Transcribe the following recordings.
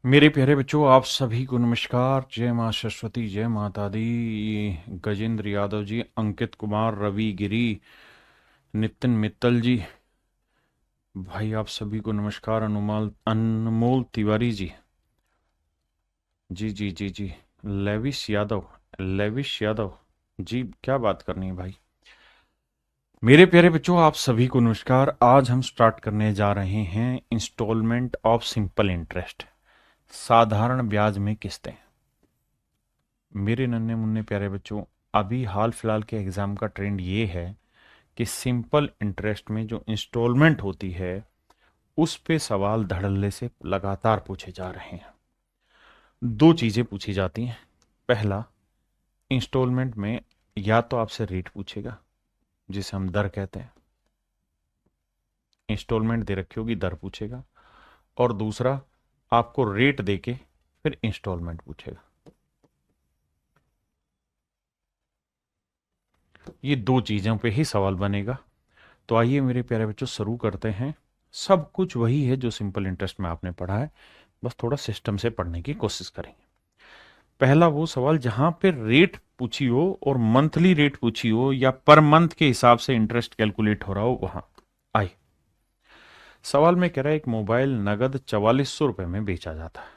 मेरे प्यारे बच्चों, आप सभी को नमस्कार। जय माँ सरस्वती, जय माता दी। गजेंद्र यादव जी, अंकित कुमार, रवि गिरी, नितिन मित्तल जी, भाई आप सभी को नमस्कार। अनुमाल अनमोल तिवारी जी, जी जी जी जी। लेविश यादव, लेविश यादव जी, क्या बात करनी है भाई। मेरे प्यारे बच्चों, आप सभी को नमस्कार। आज हम स्टार्ट करने जा रहे हैं इंस्टॉलमेंट ऑफ सिंपल इंटरेस्ट, साधारण ब्याज में किस्तें। मेरे नन्हे मुन्ने प्यारे बच्चों, अभी हाल फिलहाल के एग्जाम का ट्रेंड ये है कि सिंपल इंटरेस्ट में जो इंस्टॉलमेंट होती है उस पे सवाल धड़ल्ले से लगातार पूछे जा रहे हैं। दो चीजें पूछी जाती हैं। पहला, इंस्टॉलमेंट में या तो आपसे रेट पूछेगा, जिसे हम दर कहते हैं। इंस्टॉलमेंट दे रखी होगी, दर पूछेगा। और दूसरा, आपको रेट देके फिर इंस्टॉलमेंट पूछेगा। ये दो चीजों पे ही सवाल बनेगा। तो आइए मेरे प्यारे बच्चों, शुरू करते हैं। सब कुछ वही है जो सिंपल इंटरेस्ट में आपने पढ़ा है, बस थोड़ा सिस्टम से पढ़ने की कोशिश करेंगे। पहला वो सवाल जहां पे रेट पूछी हो और मंथली रेट पूछी हो या पर मंथ के हिसाब से इंटरेस्ट कैलकुलेट हो रहा हो, वहां आए। सवाल में कह रहा है एक मोबाइल नगद 4400 रुपए में बेचा जाता है,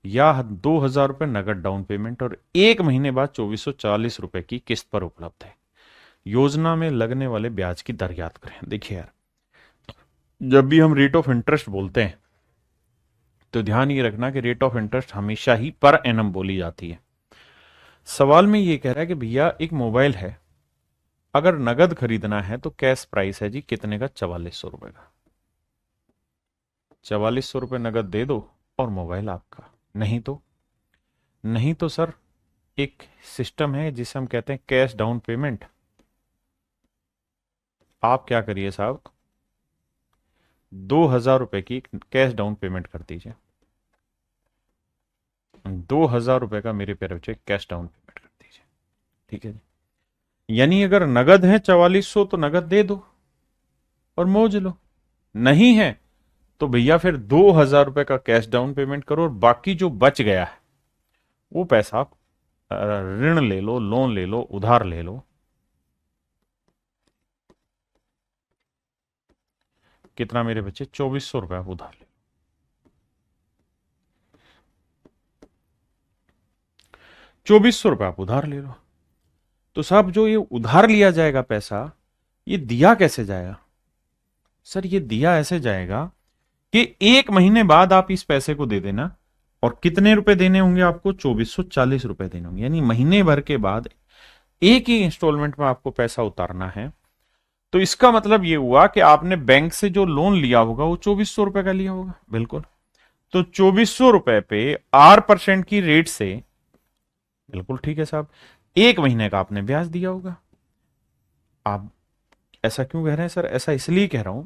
या 2000 रुपए नगद डाउन पेमेंट और एक महीने बाद 2440 रुपए की किस्त पर उपलब्ध है। योजना में लगने वाले ब्याज की दर याद करें। देखिए यार, जब भी हम रेट ऑफ इंटरेस्ट बोलते हैं तो ध्यान ये रखना कि रेट ऑफ इंटरेस्ट हमेशा ही पर एनम बोली जाती है। सवाल में ये कह रहा है कि भैया एक मोबाइल है, अगर नगद खरीदना है तो कैश प्राइस है जी कितने का, 4400 रुपए का। 4400 रुपए नगद दे दो और मोबाइल आपका। नहीं तो, नहीं तो सर, एक सिस्टम है जिसे हम कहते हैं कैश डाउन पेमेंट। आप क्या करिए साहब, 2000 रुपए की कैश डाउन पेमेंट कर दीजिए। 2000 रुपए का मेरे प्यारे बच्चे कैश डाउन पेमेंट कर दीजिए। ठीक है जी। यानी अगर नगद है 4400 तो नगद दे दो और मौज लो। नहीं है तो भैया फिर 2000 रुपए का कैश डाउन पेमेंट करो और बाकी जो बच गया है वो पैसा आप ऋण ले लो, लोन ले लो, उधार ले लो। कितना मेरे बच्चे, 2400 रुपए आप उधार ले लो। 2400 रुपए आप उधार ले लो। तो साहब जो ये उधार लिया जाएगा पैसा, ये दिया कैसे जाएगा? सर ये दिया ऐसे जाएगा कि एक महीने बाद आप इस पैसे को दे देना। और कितने रुपए देने होंगे आपको, 2440 रुपए देने होंगे। यानी महीने भर के बाद एक ही इंस्टॉलमेंट में आपको पैसा उतारना है। तो इसका मतलब ये हुआ कि आपने बैंक से जो लोन लिया होगा वो 2400 रुपए का लिया होगा। बिल्कुल। तो 2400 रुपए पे 8% की रेट से, बिल्कुल ठीक है साहब, एक महीने का आपने ब्याज दिया होगा। आप ऐसा क्यों कह रहे हैं सर? ऐसा इसलिए कह रहा हूं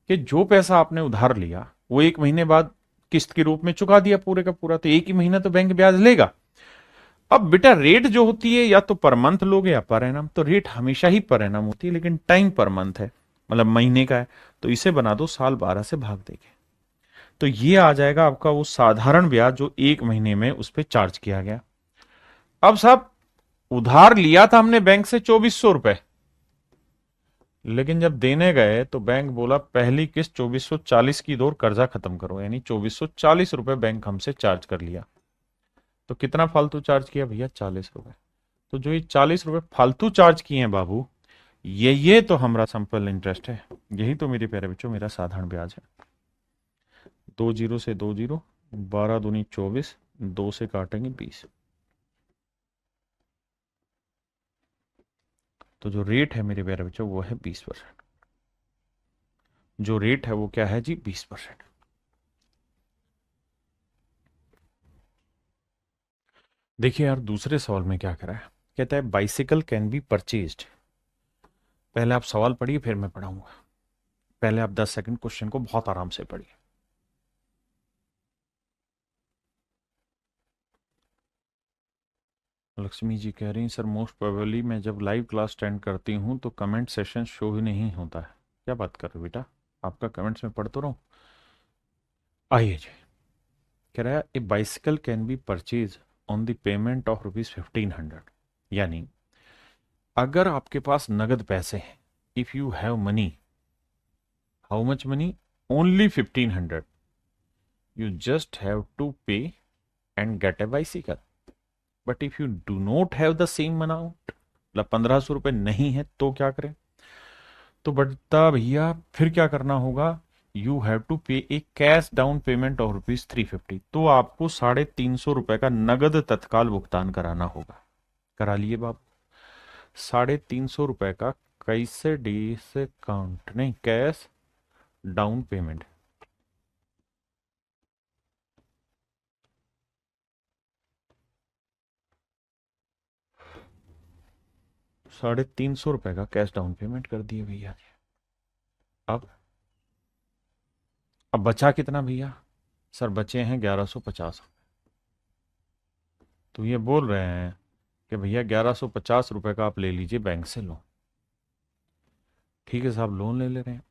कि जो पैसा आपने उधार लिया वो एक महीने बाद किस्त के रूप में चुका दिया पूरे का पूरा, तो एक ही महीना तो बैंक ब्याज लेगा। अब बेटा रेट जो होती है या तो पर मंथ लोगे या पर एनम, तो रेट हमेशा ही पर एनम होती है, लेकिन टाइम पर मंथ है, मतलब महीने का है। तो इसे बना दो साल 12 से भाग देके, तो ये आ जाएगा आपका वो साधारण ब्याज जो एक महीने में उस पर चार्ज किया गया। अब साहब, उधार लिया था हमने बैंक से 2400 रुपए, लेकिन जब देने गए तो बैंक बोला पहली किस्त 2440 की दो और कर्जा खत्म करो, यानी 2440 रुपए बैंक हमसे चार्ज कर लिया। तो कितना फालतू चार्ज किया भैया, 40 रुपए। तो जो ये 40 रुपए फालतू चार्ज किए हैं बाबू, ये तो हमारा सिंपल इंटरेस्ट है। यही तो मेरे प्यारे बच्चों मेरा साधारण ब्याज है। 2 जीरो से 2 जीरो, 12 दूनी 24, 2 से काटेंगे 20। तो जो रेट है मेरे प्यारे बच्चों वो है 20%। जो रेट है वो क्या है जी, 20%। देखिए यार, दूसरे सवाल में क्या करा है, कहता है बाइसिकल कैन बी परचेज्ड। पहले आप सवाल पढ़िए फिर मैं पढ़ाऊंगा। पहले आप 10 सेकंड क्वेश्चन को बहुत आराम से पढ़िए। लक्ष्मी जी कह रही हैं सर, मोस्ट प्रोबेबली मैं जब लाइव क्लास अटेंड करती हूँ तो कमेंट सेशन शो ही नहीं होता है। क्या बात कर रहे हो बेटा, आपका कमेंट्स में पढ़ तो रहा हूँ। आइए जी, कह रहा है a bicycle can be purchase on the payment of ₹1500। यानी अगर आपके पास नगद पैसे हैं, if you have money, how much money, only 1500, you just have to pay and get a bicycle. But if you do not have the same amount, मतलब 1500 रुपये नहीं है तो क्या करें? तो बता भैया फिर क्या करना होगा? यू हैव टू पे ए कैश डाउन पेमेंट ऑफ ₹350। तो आपको 350 रुपये का नगद तत्काल भुगतान कराना होगा। करा लिए बाप। 350 रुपये का कैसे डिस्काउंट नहीं, कैश डाउन पेमेंट। ₹350 का कैश डाउन पेमेंट कर दिए भैया। अब बचा कितना भैया? सर बचे हैं 1150। तो ये बोल रहे हैं कि भैया 1150 रुपए का आप ले लीजिए बैंक से लोन। ठीक है साहब, लोन ले रहे हैं।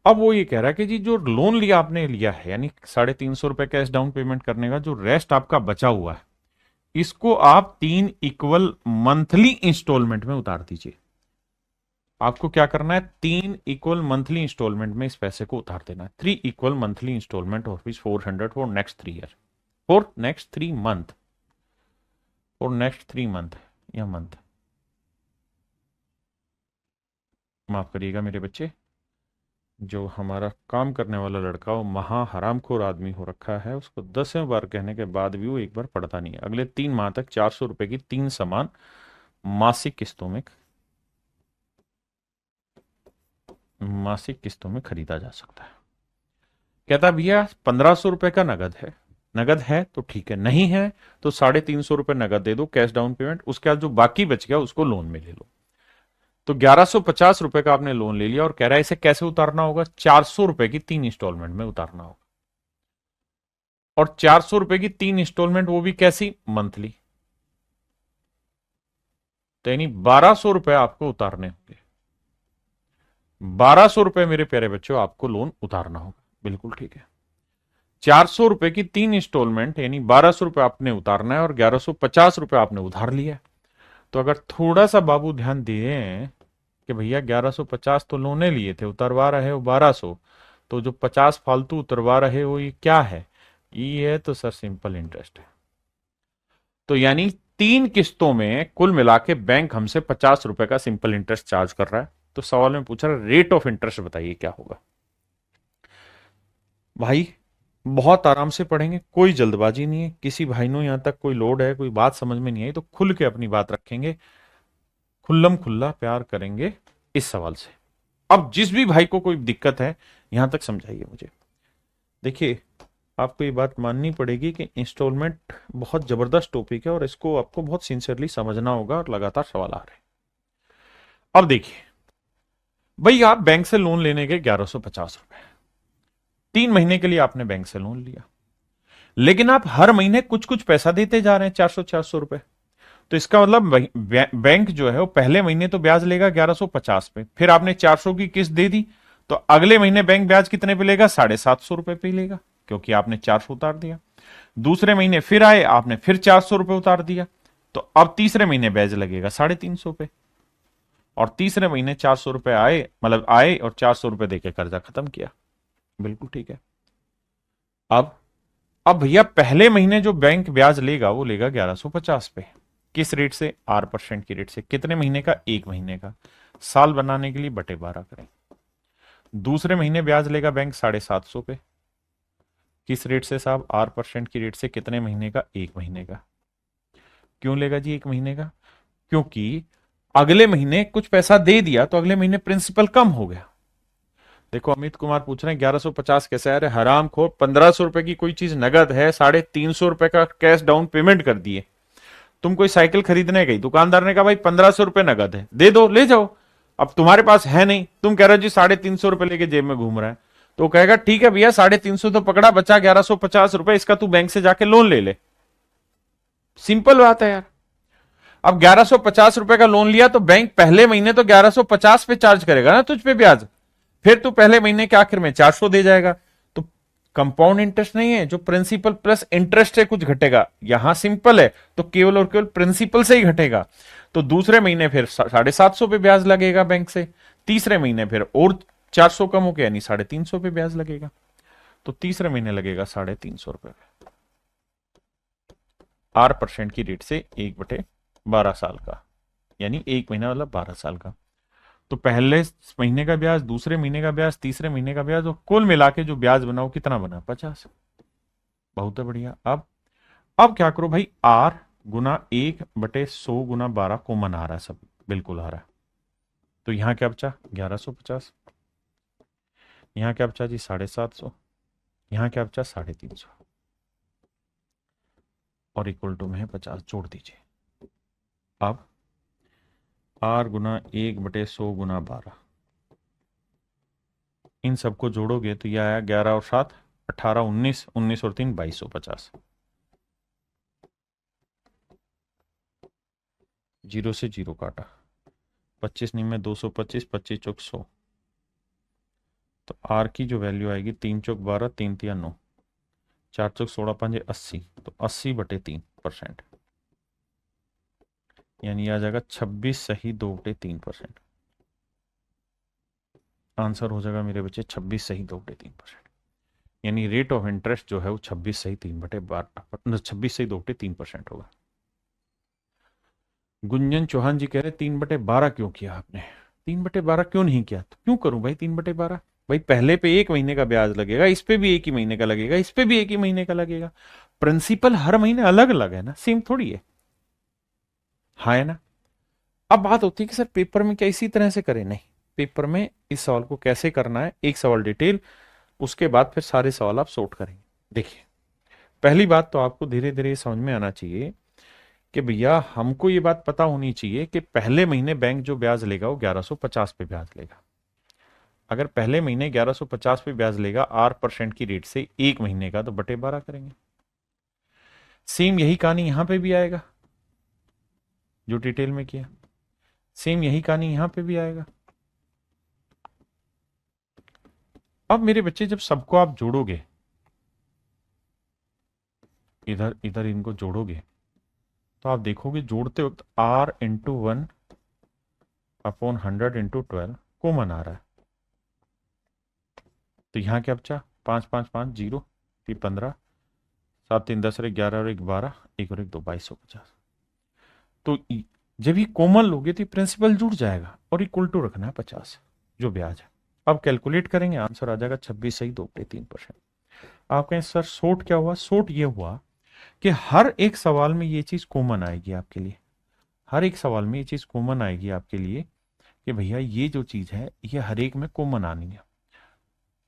अब वो ये कह रहा है कि जी जो लोन लिया आपने लिया है, यानी 350 रुपए कैश डाउन पेमेंट करने का जो रेस्ट आपका बचा हुआ है, इसको आप 3 इक्वल मंथली इंस्टॉलमेंट में उतार दीजिए। आपको क्या करना है? 3 इक्वल मंथली इंस्टॉलमेंट में इस पैसे को उतार देना है। 3 equal monthly instalment of ₹400 for next 3 year, for next 3 month, for next 3 month या मंथ। माफ करिएगा मेरे बच्चे, जो हमारा काम करने वाला लड़का वो महा हरामखोर आदमी हो रखा है, उसको 10वें बार कहने के बाद भी वो एक बार पढ़ता नहीं है। अगले 3 माह तक 400 रुपए की 3 सामान मासिक किस्तों में खरीदा जा सकता है। कहता भैया 1500 रुपए का नगद है तो ठीक है, नहीं है तो 350 रुपए नगद दे दो कैश डाउन पेमेंट, उसके बाद जो बाकी बच गया उसको लोन में ले लो। तो 1150 रुपए का आपने लोन ले लिया और कह रहा है इसे कैसे उतारना होगा? 400 रुपए की 3 इंस्टॉलमेंट में उतारना होगा। और 400 रुपए की 3 इंस्टॉलमेंट, वो भी कैसी? मंथली। तो यानी 1200 रुपए आपको उतारने होंगे। 1200 रुपए मेरे प्यारे बच्चों आपको लोन उतारना होगा। बिल्कुल ठीक है। 400 रुपए की 3 इंस्टॉलमेंट यानी 1200 रुपए आपने उतारना है और 1150 रुपए आपने उधार लिया है। तो अगर थोड़ा सा बाबू ध्यान दिए कि भैया 1150 तो लोने लिए थे, उतरवा रहे हो 1200, तो जो 50 फालतू उतरवा रहे हो ये क्या है? ये है तो सर सिंपल इंटरेस्ट है। तो यानी 3 किस्तों में कुल मिला के बैंक हमसे 50 रुपए का सिंपल इंटरेस्ट चार्ज कर रहा है। तो सवाल में पूछा रहा रेट ऑफ इंटरेस्ट बताइए क्या होगा। भाई बहुत आराम से पढ़ेंगे, कोई जल्दबाजी नहीं है। किसी भाई ने यहां तक कोई लोड है, कोई बात समझ में नहीं आई तो खुल के अपनी बात रखेंगे, खुल्लम खुल्ला प्यार करेंगे इस सवाल से। अब जिस भी भाई को कोई दिक्कत है यहां तक समझाइए मुझे। देखिए आपको ये बात माननी पड़ेगी कि इंस्टॉलमेंट बहुत जबरदस्त टॉपिक है और इसको आपको बहुत सिंसियरली समझना होगा और लगातार सवाल आ रहे हैं। अब देखिए भाई, आप बैंक से लोन लेने के 1150 रुपए, 3 महीने के लिए आपने बैंक से लोन लिया, लेकिन आप हर महीने कुछ कुछ पैसा देते जा रहे हैं, 400 रुपए। तो इसका मतलब बैंक जो है वो पहले महीने तो ब्याज लेगा 1150 पे, फिर आपने 400 की किस्त दे दी तो अगले महीने बैंक ब्याज कितने पे लेगा? 750 रुपए पे लेगा, क्योंकि आपने 400 उतार दिया। दूसरे महीने फिर आए, आपने फिर 400 रुपए उतार दिया, तो अब तीसरे महीने ब्याज लगेगा 350 पे, और तीसरे महीने 400 रुपए आए, मतलब आए और 400 रुपए देके कर्जा खत्म किया। बिल्कुल ठीक है। अब भैया पहले महीने जो बैंक ब्याज लेगा वो लेगा 1150 पे, किस रेट से? R% की रेट से। कितने महीने का? 1 महीने का। साल बनाने के लिए बटे 12 करें। दूसरे महीने ब्याज लेगा बैंक 750 पे, किस रेट से साहब? R% की रेट से। कितने महीने का? 1 महीने का। क्यों लेगा जी 1 महीने का? क्योंकि अगले महीने कुछ पैसा दे दिया तो अगले महीने प्रिंसिपल कम हो गया। देखो अमित कुमार पूछ रहे हैं 1150 कैसे? अरे हराम खोर, 1500 रुपए की कोई चीज नगद है, 350 रुपए का कैश डाउन पेमेंट कर दिए। तुम कोई साइकिल खरीदने गई, दुकानदार ने कहा भाई 1500 रुपए नगद है, दे दो, ले जाओ। अब तुम्हारे पास है नहीं, तुम कह रहे हो जी 350 रुपए लेके जेब में घूम रहा है, तो कहेगा ठीक है भैया 350 तो पकड़ा, बचा 1150 रुपए, इसका तू बैंक से जाके लोन ले ले। सिंपल बात है यार। अब 1150 रुपए का लोन लिया तो बैंक पहले महीने तो 1150 पे चार्ज करेगा ना तुझ पे ब्याज, फिर तू पहले महीने के आखिर में 400 दे जाएगा। तो कंपाउंड इंटरेस्ट नहीं है, जो प्रिंसिपल प्लस इंटरेस्ट है कुछ घटेगा, यहां सिंपल है तो केवल और केवल प्रिंसिपल से ही घटेगा। तो दूसरे महीने फिर 750 पे ब्याज लगेगा बैंक से, तीसरे महीने फिर और 400 कम हो गया, यानी 350 पे ब्याज लगेगा। तो तीसरे महीने लगेगा 350 रुपए 8% की रेट से 1/12 साल का, यानी एक महीना मतलब 12 साल का। तो पहले महीने का ब्याज, दूसरे महीने का ब्याज, तीसरे महीने का ब्याज, और कुल मिला के जो ब्याज बना वो कितना बना? 50। बहुत बढ़िया। अब क्या करो भाई, R गुना 1/100 गुना 12 कॉमन आ रहा है, सब बिल्कुल आ रहा है। तो यहां क्या बचा? 1150। यहां क्या बचा जी? 750। यहां क्या बचा? 350। और इक्वल टू में है 50, जोड़ दीजिए। अब R गुना 1/100 गुना 12, इन सबको जोड़ोगे तो यह आया 11 और 7 18, 19, 19 और 3 2250। जीरो से जीरो काटा, 25 नहीं में 225, 25 चौक 100। तो R की जो वैल्यू आएगी 3 चौक 12, 3 तिया 9, 4 चौक 16, 5 80, तो 80/3%, यानी आ जाएगा 26 सही 2/3%। आंसर हो जाएगा मेरे बच्चे 26 सही 2/3%, यानी रेट ऑफ इंटरेस्ट जो है वो 26 सही 3/12, 26 सही 2/3% होगा। गुंजन चौहान जी कह रहे 3/12 क्यों किया आपने? 3/12 क्यों नहीं किया? तो क्यों करूं भाई 3/12? भाई पहले पे एक महीने का ब्याज लगेगा, इस पे भी एक ही महीने का लगेगा, इस पे भी एक ही महीने का लगेगा। प्रिंसिपल हर महीने अलग अलग है ना, सेम थोड़ी है। हाँ है ना। अब बात होती है कि सर पेपर में क्या इसी तरह से करें? नहीं, पेपर में इस सवाल को कैसे करना है, एक सवाल डिटेल, उसके बाद फिर सारे सवाल आप सोट करेंगे। देखिए, पहली बात तो आपको धीरे धीरे समझ में आना चाहिए कि भैया हमको ये बात पता होनी चाहिए कि पहले महीने बैंक जो ब्याज लेगा वो 1150 पे ब्याज लेगा। अगर पहले महीने 1150 पे ब्याज लेगा 8% की रेट से एक महीने का, तो बटे 12 करेंगे। सेम यही कहानी यहां पे भी आएगा, जो डिटेल में किया, सेम यही कहानी यहां पे भी आएगा। अब मेरे बच्चे जब सबको आप जोड़ोगे, इधर इधर इनको जोड़ोगे, तो आप देखोगे जोड़ते वक्त R/100/100 कॉमन आ रहा है। तो यहां क्या बचा? 5 5 5 0, 15, 7 3 10 और 11 और 1 12, 1 और 1 2, 2250। तो जब ये कॉमन लोगे तो प्रिंसिपल जुड़ जाएगा और इक्वल टू रखना है 50 जो ब्याज है। अब कैलकुलेट करेंगे, आंसर आ जाएगा 26 सही 2/3%। आप कहें सर सोट क्या हुआ? सोट ये हुआ कि हर एक सवाल में ये चीज कॉमन आएगी आपके लिए, हर एक सवाल में ये चीज कॉमन आएगी आपके लिए कि भैया ये जो चीज है ये हर एक में कॉमन आनी है,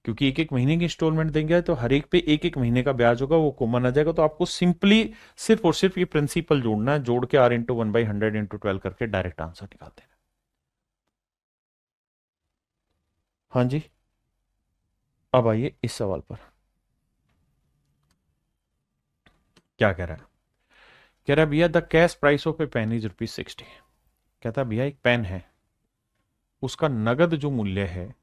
क्योंकि एक एक महीने की इंस्टॉलमेंट देंगे तो हर एक पे एक एक महीने का ब्याज होगा, वो कॉमन आ जाएगा। तो आपको सिंपली सिर्फ और सिर्फ ये प्रिंसिपल जोड़ना है, जोड़ के R/1/100/12 करके डायरेक्ट आंसर निकाल देना। हाँ जी, अब आइए इस सवाल पर। क्या कह रहा है? कह रहा है भैया the cash price of a pen is ₹60। कहता भैया एक पेन है, उसका नगद जो मूल्य है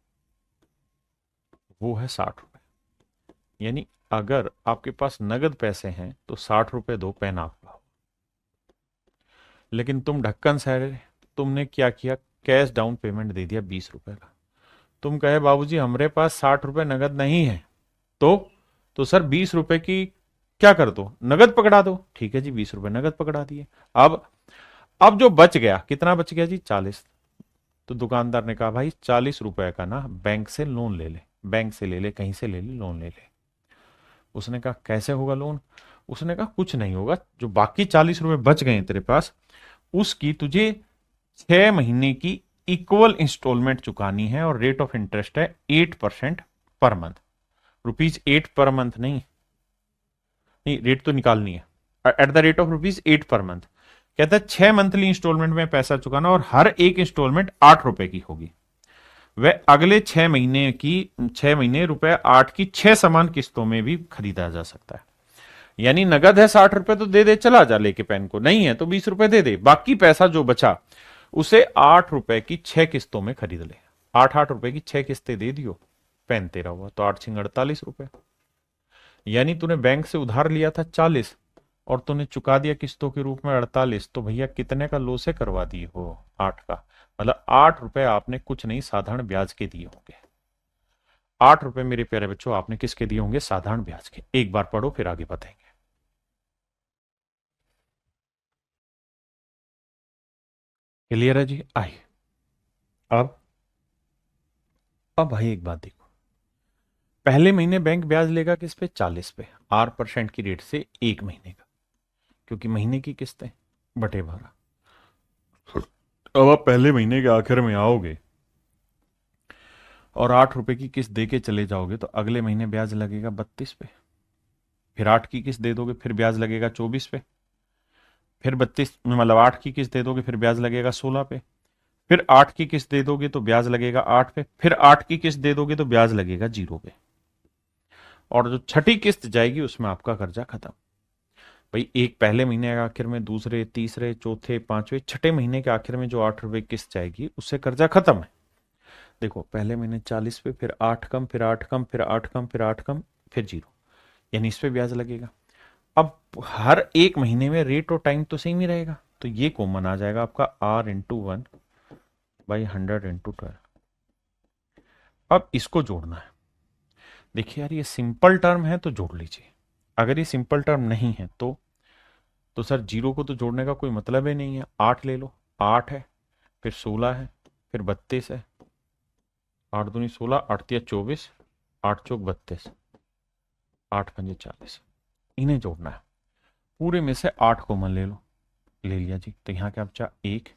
वो है 60 रुपए। यानी अगर आपके पास नगद पैसे हैं तो 60 रुपए दो, पेन आपका। लेकिन तुम ढक्कन से, तुमने क्या किया? कैश डाउन पेमेंट दे दिया 20 रुपए का। तुम कहे बाबूजी हमारे पास 60 रुपए नगद नहीं है, तो सर 20 रुपए की क्या कर दो? नगद पकड़ा दो। ठीक है जी, 20 रुपए नगद पकड़ा दिए। अब अब जो बच गया, कितना बच गया जी? 40। तो दुकानदार ने कहा भाई 40 रुपए का ना बैंक से लोन ले ले, बैंक से ले ले, कहीं से ले ले, लोन ले ले। उसने कहा कैसे होगा लोन? उसने कहा कुछ नहीं होगा, जो बाकी 40 रुपए बच गए तेरे पास, उसकी तुझे 6 महीने की इक्वल इंस्टॉलमेंट चुकानी है, और रेट ऑफ इंटरेस्ट है 8% पर मंथ। ₹8 पर मंथ नहीं, नहीं रेट तो निकालनी है, eight the rate of ₹8 per month. कहता है 6 मंथली इंस्टॉलमेंट में पैसा चुकाना, और हर एक इंस्टॉलमेंट 8 रुपए की होगी। वह अगले 6 महीने की, 6 महीने ₹8 की 6 समान किस्तों में भी खरीदा जा सकता है। यानी नगद है 60 रुपए तो दे दे, चला जा लेके पेन को, नहीं है तो 20 रुपए दे दे, बाकी पैसा जो बचा उसे 8 रुपए की 6 किस्तों में खरीद ले। 8 8 रुपए की 6 किस्तें दे दियो, पेन तेरा हुआ, तो 8 6 48 रुपए। यानी तूने बैंक से उधार लिया था 40 और तूने चुका दिया किस्तों के रूप में 48, तो भैया कितने का लॉस करवा दिए हो? 8 का। मतलब 8 रुपए आपने कुछ नहीं साधारण ब्याज के दिए होंगे। 8 रुपए मेरे प्यारे बच्चों आपने किसके दिए होंगे? साधारण ब्याज के। एक बार पढ़ो फिर आगे बताएंगे। क्लियर है जी? आइए अब भाई एक बात देखो, पहले महीने बैंक ब्याज लेगा किस पे? 40 पे, 8% की रेट से एक महीने का, क्योंकि महीने की किस्तें बटे 12। अब आप पहले महीने के आखिर में आओगे और 8 रुपए की किस्त दे के चले जाओगे तो अगले महीने ब्याज लगेगा 32 पे। फिर 8 की किस्त दे दोगे फिर ब्याज लगेगा 24 पे। फिर 32 मतलब 8 की किस्त दे दोगे फिर ब्याज लगेगा 16 पे। फिर 8 की किस्त दे दोगे तो ब्याज लगेगा 8 पे। फिर 8 की किस्त दे दोगे तो ब्याज लगेगा 0 पे। और जो छठी किस्त जाएगी उसमें आपका कर्जा खत्म। भाई एक पहले महीने के आखिर में, दूसरे, तीसरे, चौथे, पांचवें, छठे महीने के आखिर में जो 8 रुपए किस्त जाएगी उससे कर्जा खत्म है। देखो पहले महीने 40 पे, फिर 8 कम, फिर 8 कम, फिर 8 कम, फिर 8 कम, फिर 0, यानी इस पे ब्याज लगेगा। अब हर एक महीने में रेट और टाइम तो सेम ही रहेगा, तो ये कॉमन आ जाएगा आपका R/1/100/12। अब इसको जोड़ना है। देखिए यार ये सिंपल टर्म है तो जोड़ लीजिए, अगर ये सिंपल टर्म नहीं है तो सर 0 को तो जोड़ने का कोई मतलब ही नहीं है। 8 ले लो, 8 है, फिर 16 है, फिर 32 है, 8 दूनी 16, 8 तिया 24, 8 चौक 32, 8 पंजे 40, इन्हें जोड़ना है। पूरे में से 8 कॉमन ले लो, ले लिया जी, तो यहाँ क्या बचा? 1,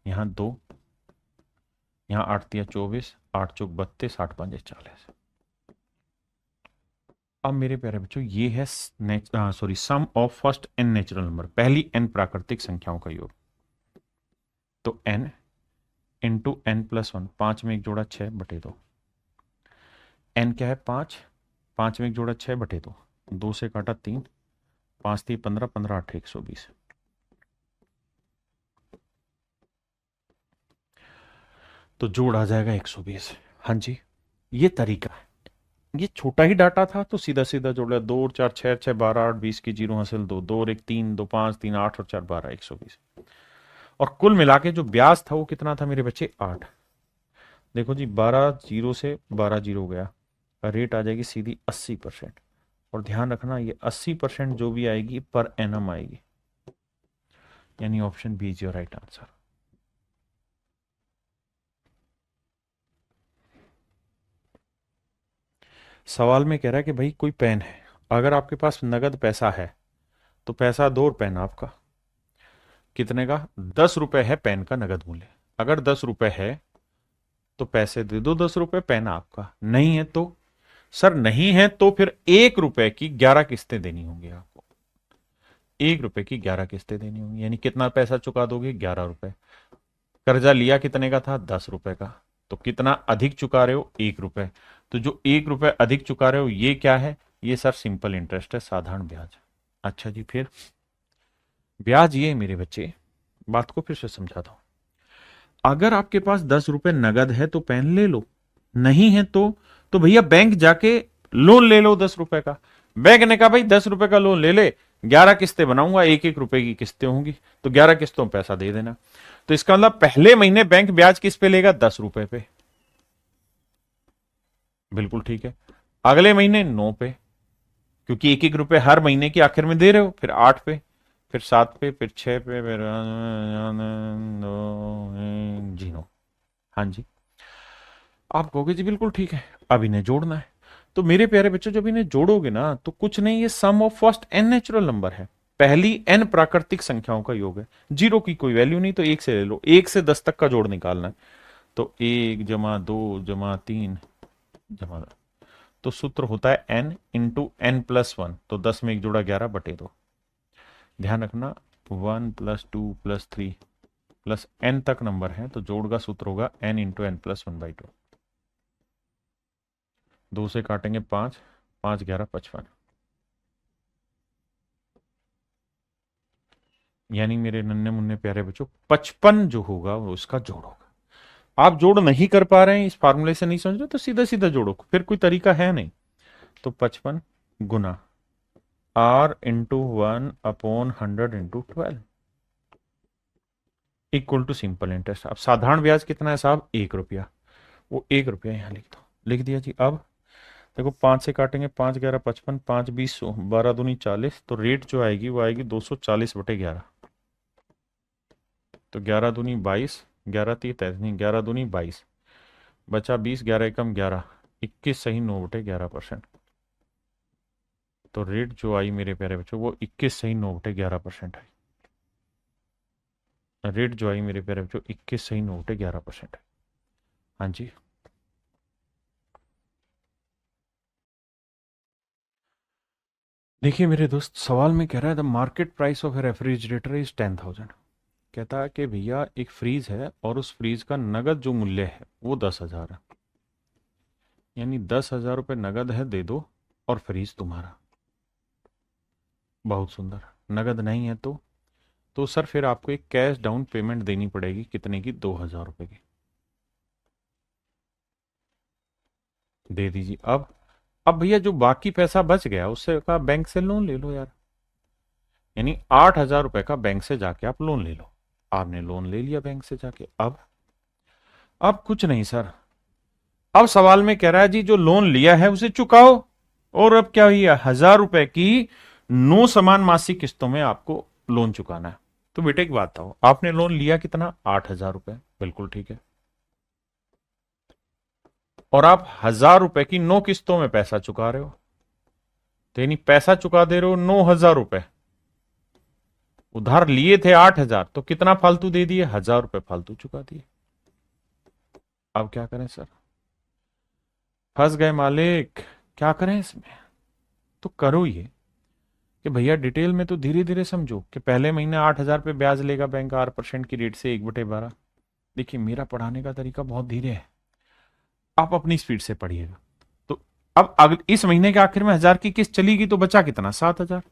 यहाँ 2, यहाँ 8 तिया 24, 8 चौक 32, 8 पंजे 40। अब मेरे प्यारे बच्चों ये है sum of first n natural number, पहली n प्राकृतिक संख्याओं का योग। तो n इंटू n+1, 5 में एक जोड़ा 6/2। n क्या है? 5, 5 में एक जोड़ा 6/2, 2 से काटा 3, 5 3 15, 15 8 120। तो जोड़ आ जाएगा 120। हाँ जी, ये तरीका है। ये छोटा ही डाटा था तो सीधा सीधा जोड़ा, 2 और 4 6, 6 12 8 20 की 0 हासिल 2, 2 और 1 3, 2 5 3 8 और 4 12 120। और कुल मिला के जो ब्याज था वो कितना था मेरे बच्चे? 8। देखो जी 12 जीरो से 12 जीरो गया, रेट आ जाएगी सीधी 80%। और ध्यान रखना ये 80% जो भी आएगी पर एनम आएगी, यानी option B is your right answer. सवाल में कह रहा है कि भाई कोई पेन है, अगर आपके पास नगद पैसा है तो पैसा दो और पेन आपका। कितने का? 10 रुपए है पेन का नगद मूल्य। अगर 10 रुपए है तो पैसे दे दो 10 रुपए, पेन आपका। नहीं है तो? सर नहीं है तो फिर 1 रुपए की 11 किस्तें देनी होंगी आपको। 1 रुपए की 11 किस्तें देनी होंगी, यानी कितना पैसा चुका दोगे? 11 रुपए। कर्जा लिया कितने का था? 10 रुपए का। तो कितना अधिक चुका रहे हो? 1 रुपए। तो जो 1 रुपए अधिक चुका रहे हो ये क्या है? ये सर सिंपल इंटरेस्ट है, साधारण ब्याज। अच्छा जी, फिर ब्याज ये मेरे बच्चे, बात को फिर से समझाता हूं। अगर आपके पास 10 रुपए नगद है तो पेन ले लो, नहीं है तो भैया बैंक जाके लोन ले लो 10 रुपए का। बैंक ने कहा भाई 10 रुपए का लोन ले ले, 11 किस्तें बनाऊंगा, 1 1 रुपए की किस्तें होंगी, तो 11 किस्तों में पैसा दे देना। तो इसका मतलब पहले महीने बैंक ब्याज किस पे लेगा? 10 रुपए पे। बिल्कुल ठीक है। अगले महीने 9 पे, क्योंकि 1 1 रुपए हर महीने के आखिर में दे रहे हो। फिर 8 पे, फिर 7 पे, फिर 6 पे, फिर 0। हाँ जी, आप कहोगे जी बिल्कुल ठीक है, अब इन्हें जोड़ना है। तो मेरे प्यारे बच्चों जब इन्हें जोड़ोगे ना तो कुछ नहीं, ये sum of first n natural number है, पहली n प्राकृतिक संख्याओं का योग है। 0 की कोई वैल्यू नहीं तो 1 से ले लो, 1 से 10 तक का जोड़ निकालना है। तो 1 जमा 2 जमा 3 जमा, तो सूत्र होता है n इंटू n+1, तो 10 में एक जोड़ा 11/2। ध्यान रखना 1 + 2 + 3 प्लस n तक नंबर है तो जोड़ का सूत्र होगा n इंटू n+1/2। 2 से काटेंगे 5, 5 11 55, यानी मेरे नन्हे मुन्ने प्यारे बच्चों 55 जो होगा वो उसका जोड़ होगा। आप जोड़ नहीं कर पा रहे हैं, इस फार्मूले से नहीं समझ रहे, तो सीधा सीधा जोड़ो, फिर कोई तरीका है नहीं। तो 55 गुना R into 1/100 × 12 equal to simple interest. अब साधारण ब्याज कितना है साहब, 1 रुपया, वो 1 रुपया यहां लिख दो, लिख दिया जी। अब देखो 5 से काटेंगे, 5 11 55, 5 20 100, 12 दूनी 40, तो रेट जो आएगी वो आएगी 240/11। तो 11 दूनी 22, 11 3 33, 11 दूनी 22, बचा 20, 11 एकम 11, 21 सही 9/11%। तो रेट जो आई मेरे प्यारे बच्चों वो 21 सही 9/11% है। रेट जो आई मेरे प्यारे बच्चों 21 सही 9/11% है। हाँ जी, देखिए मेरे दोस्त, सवाल में कह रहा है the market price of A refrigerator is 10,000। कहता है कि भैया एक फ्रीज है और उस फ्रीज का नगद जो मूल्य है वो 10,000 है, यानी 10,000 रुपये नगद है, दे दो और फ्रीज तुम्हारा। बहुत सुंदर। नगद नहीं है तो सर फिर आपको एक कैश डाउन पेमेंट देनी पड़ेगी, कितने की, 2,000 रुपये की। दे दीजिए। अब भैया जो बाकी पैसा बच गया उससे का बैंक से लोन ले लो यार, यानी 8,000 रुपये का बैंक से जाके आप लोन ले लो। आपने लोन ले लिया बैंक से जाके। अब कुछ नहीं सर, अब सवाल में कह रहा है जी जो लोन लिया है उसे चुकाओ। और अब क्या हुई है, 1,000 रुपए की 9 समान मासिक किस्तों में आपको लोन चुकाना है। तो बेटे एक बात बताओ, आपने लोन लिया कितना, 8,000 रुपए, बिल्कुल ठीक है। और आप 1,000 रुपए की 9 किस्तों में पैसा चुका रहे हो, तो यानी पैसा चुका दे रहे हो 9,000 रुपए। उधार लिए थे 8,000, तो कितना फालतू दे दिए, 1,000 रुपए फालतू चुका दिए। अब क्या करें सर, फंस गए मालिक, क्या करें इसमें। तो करो ये कि भैया डिटेल में तो धीरे धीरे समझो कि पहले महीने 8,000 पे ब्याज लेगा बैंक 8% की रेट से 1/12। देखिए मेरा पढ़ाने का तरीका बहुत धीरे है, आप अपनी स्पीड से पढ़िएगा। तो अब इस महीने के आखिर में 1,000 की किस्त चलेगी तो बचा कितना, 7,000।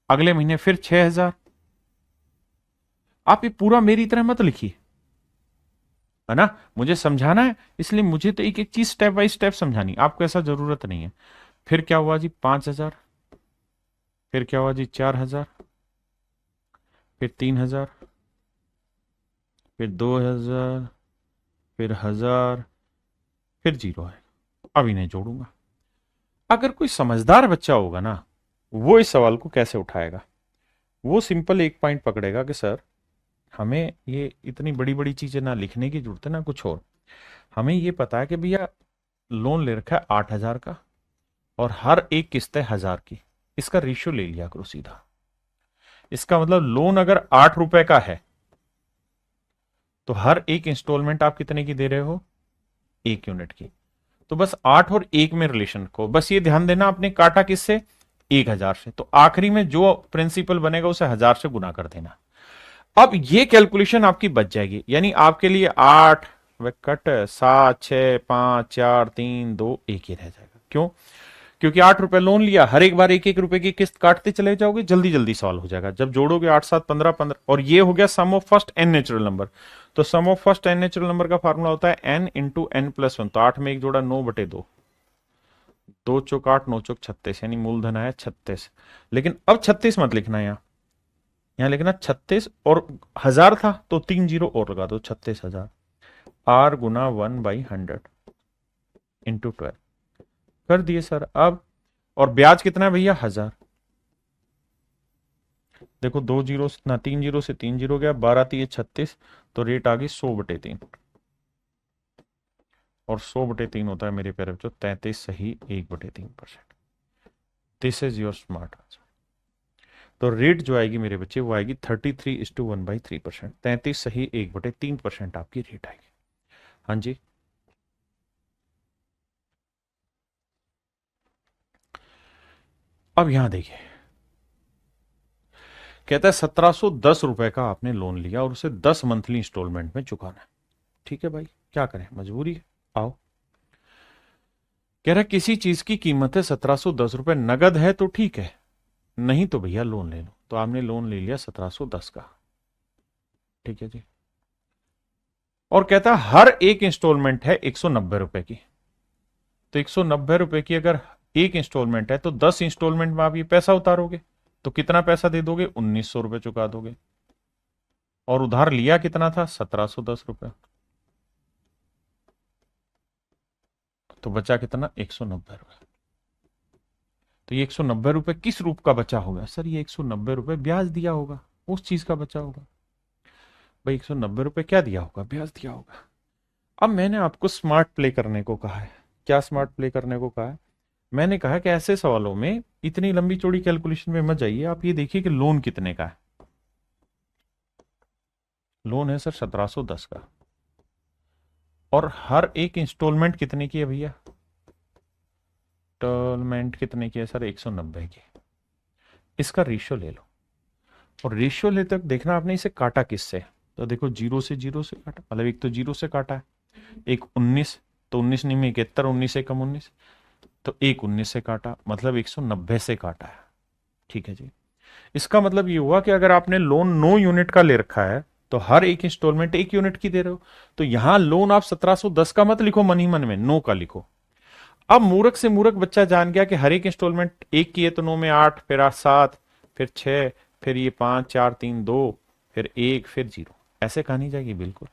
अगले महीने फिर 6,000। आप ये पूरा मेरी तरह मत लिखिए, है ना, मुझे समझाना है, इसलिए मुझे तो एक एक चीज स्टेप बाय स्टेप समझानी, आपको ऐसा जरूरत नहीं है। फिर क्या हुआ जी, 5,000। फिर क्या हुआ जी, 4,000। फिर 3,000। फिर 2,000। फिर 1,000। फिर 0 है। अब इन्हें जोड़ूंगा। अगर कोई समझदार बच्चा होगा ना, वो इस सवाल को कैसे उठाएगा, वो सिंपल एक पॉइंट पकड़ेगा कि सर हमें ये इतनी बड़ी बड़ी चीजें ना लिखने की जरूरत है ना कुछ और, हमें ये पता है कि भैया लोन ले रखा है 8,000 का और हर एक किस्त है 1,000 की, इसका रेशियो ले लिया करो सीधा। इसका मतलब लोन अगर 8 रुपए का है तो हर एक इंस्टॉलमेंट आप कितने की दे रहे हो, 1 यूनिट की। तो बस 8 और 1 में रिलेशन को बस ये ध्यान देना, आपने काटा किससे, 1,000 से, तो आखिरी में जो प्रिंसिपल बनेगा उसे 1,000 से गुना कर देना। अब ये कैलकुलेशन आपकी बच जाएगी, यानी आपके लिए 8 व कट 7 6 5 4 3 2 1 ही रह जाएगा। क्यों, क्योंकि 8 रुपए लोन लिया, हर एक बार 1-1 रुपए की किस्त काटते चले जाओगे, जल्दी जल्दी सॉल्व हो जाएगा। जब जोड़ोगे 8 7 15 15, और ये हो गया sum of first n natural number. तो sum of first n natural number का फॉर्मूला होता है n इंटू एन प्लस 1। तो 8 में एक जोड़ा 9/2, 2 चौक 8, 9 चौक 36, यानी मूलधन आया 36। लेकिन अब 36 मत लिखना, यहाँ लिखना 36, और 1,000 था तो 3 जीरो और लगा दो, 36,000। R गुना 1/100 इंटू 12 कर दिए सर। अब और ब्याज कितना है भैया, 1,000। देखो 2 जीरो ना, 3 जीरो से 3 जीरो गया, 12 3 36, तो रेट आ गई 100/3। और 100/3 होता है मेरे प्यारे बच्चों 33 सही 1/3%। This is your smart answer. तो रेट जो आएगी मेरे बच्चे वो आएगी 33:1/3%। 33 सही 1/3% आपकी रेट आएगी। हाँ जी, अब यहां देखिए, कहता है 1,710 रुपए का आपने लोन लिया और उसे 10 मंथली इंस्टॉलमेंट में चुकाना है। ठीक है भाई, क्या करें, मजबूरी है। आओ, कह रहा है किसी चीज की कीमत है 1,710 रुपए, नगद है तो ठीक है, नहीं तो भैया लोन ले लो। तो आपने लोन ले लिया 1,710 का, ठीक है जी। और कहता है हर एक इंस्टॉलमेंट है 190 रुपए की। तो 190 रुपए की अगर एक इंस्टॉलमेंट है तो 10 इंस्टॉलमेंट में आप ये पैसा उतारोगे, तो कितना पैसा दे दोगे? 1900 रुपये चुका दोगे। और उधार लिया कितना था? 1710 रुपये। तो बचा कितना? 190 रुपये। तो ये 190 रुपये किस रूप का बचा होगा? सर ये 190 रुपये ब्याज दिया होगा, उस चीज का बचा होगा। भाई 190 रुपये क्या दिया होगा? ब्याज दिया होगा। अब मैंने आपको स्मार्ट प्ले करने को कहा है। क्या स्मार्ट प्ले करने को कहा है? मैंने कहा कि ऐसे सवालों में इतनी लंबी चौड़ी कैलकुलेशन में मत जाइए, आप ये देखिए कि लोन कितने का है। लोन है सर 1710 का, और हर एक इंस्टॉलमेंट कितने की है भैया? इंस्टॉलमेंट कितने की है सर? 190 की। इसका रेशियो ले लो, और रेशियो ले तक देखना आपने इसे काटा किससे। तो देखो जीरो से काटा, मतलब एक तो जीरो से काटा है, एक 19, तो 19 नहीं में 71, 19 से कम 19, तो एक 19 से काटा, मतलब 190 से काटा है। ठीक है जी। इसका मतलब ये हुआ कि अगर आपने लोन 9 यूनिट का ले रखा है तो हर एक इंस्टॉलमेंट 1 यूनिट की दे रहे हो, तो यहां लोन आप 1710 का मत लिखो मन ही मन में, 9 का लिखो। अब मूर्ख से मूर्ख बच्चा जान गया कि हर एक इंस्टॉलमेंट एक की है, तो 9 में 8, फिर 8 7, फिर 6, फिर ये 5 4 3 2, फिर 1, फिर 0। ऐसे कहानी जाएगी बिल्कुल।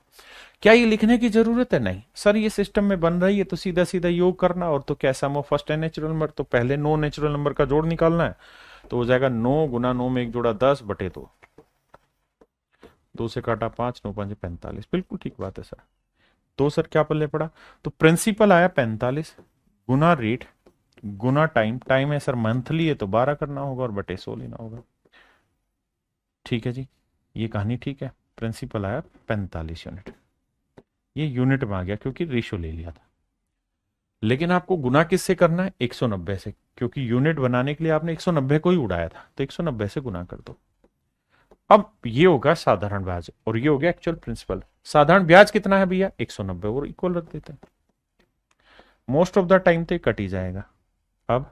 क्या ये लिखने की जरूरत है? नहीं सर, ये सिस्टम में बन रही है तो सीधा सीधा योग करना, और तो क्या sum of first n natural number, तो पहले 9 नेचुरल नंबर का जोड़ निकालना है, तो हो जाएगा 9 गुना 9 में एक जोड़ा 10 बटे 2, 2 से काटा 5, 9 5 45। बिल्कुल ठीक बात है सर। तो सर क्या पल्ले पड़ा? तो प्रिंसिपल आया 45 गुना रेट गुना टाइम, टाइम है सर मंथली है तो 12 करना होगा और बटे 100 लेना होगा। ठीक है जी, ये कहानी ठीक है। प्रिंसिपल आया 45 यूनिट, ये यूनिट में आ गया क्योंकि रेशियो ले लिया था। लेकिन आपको गुना किससे करना है? 190 से, क्योंकि यूनिट बनाने के लिए आपने 190 को ही उड़ाया था, तो 190 से गुना कर दो। अब ये होगा साधारण ब्याज और ये हो गया एक्चुअल प्रिंसिपल। साधारण ब्याज कितना है भैया? 190, और इक्वल रख देते हैं। मोस्ट ऑफ द टाइम तो कट ही जाएगा। अब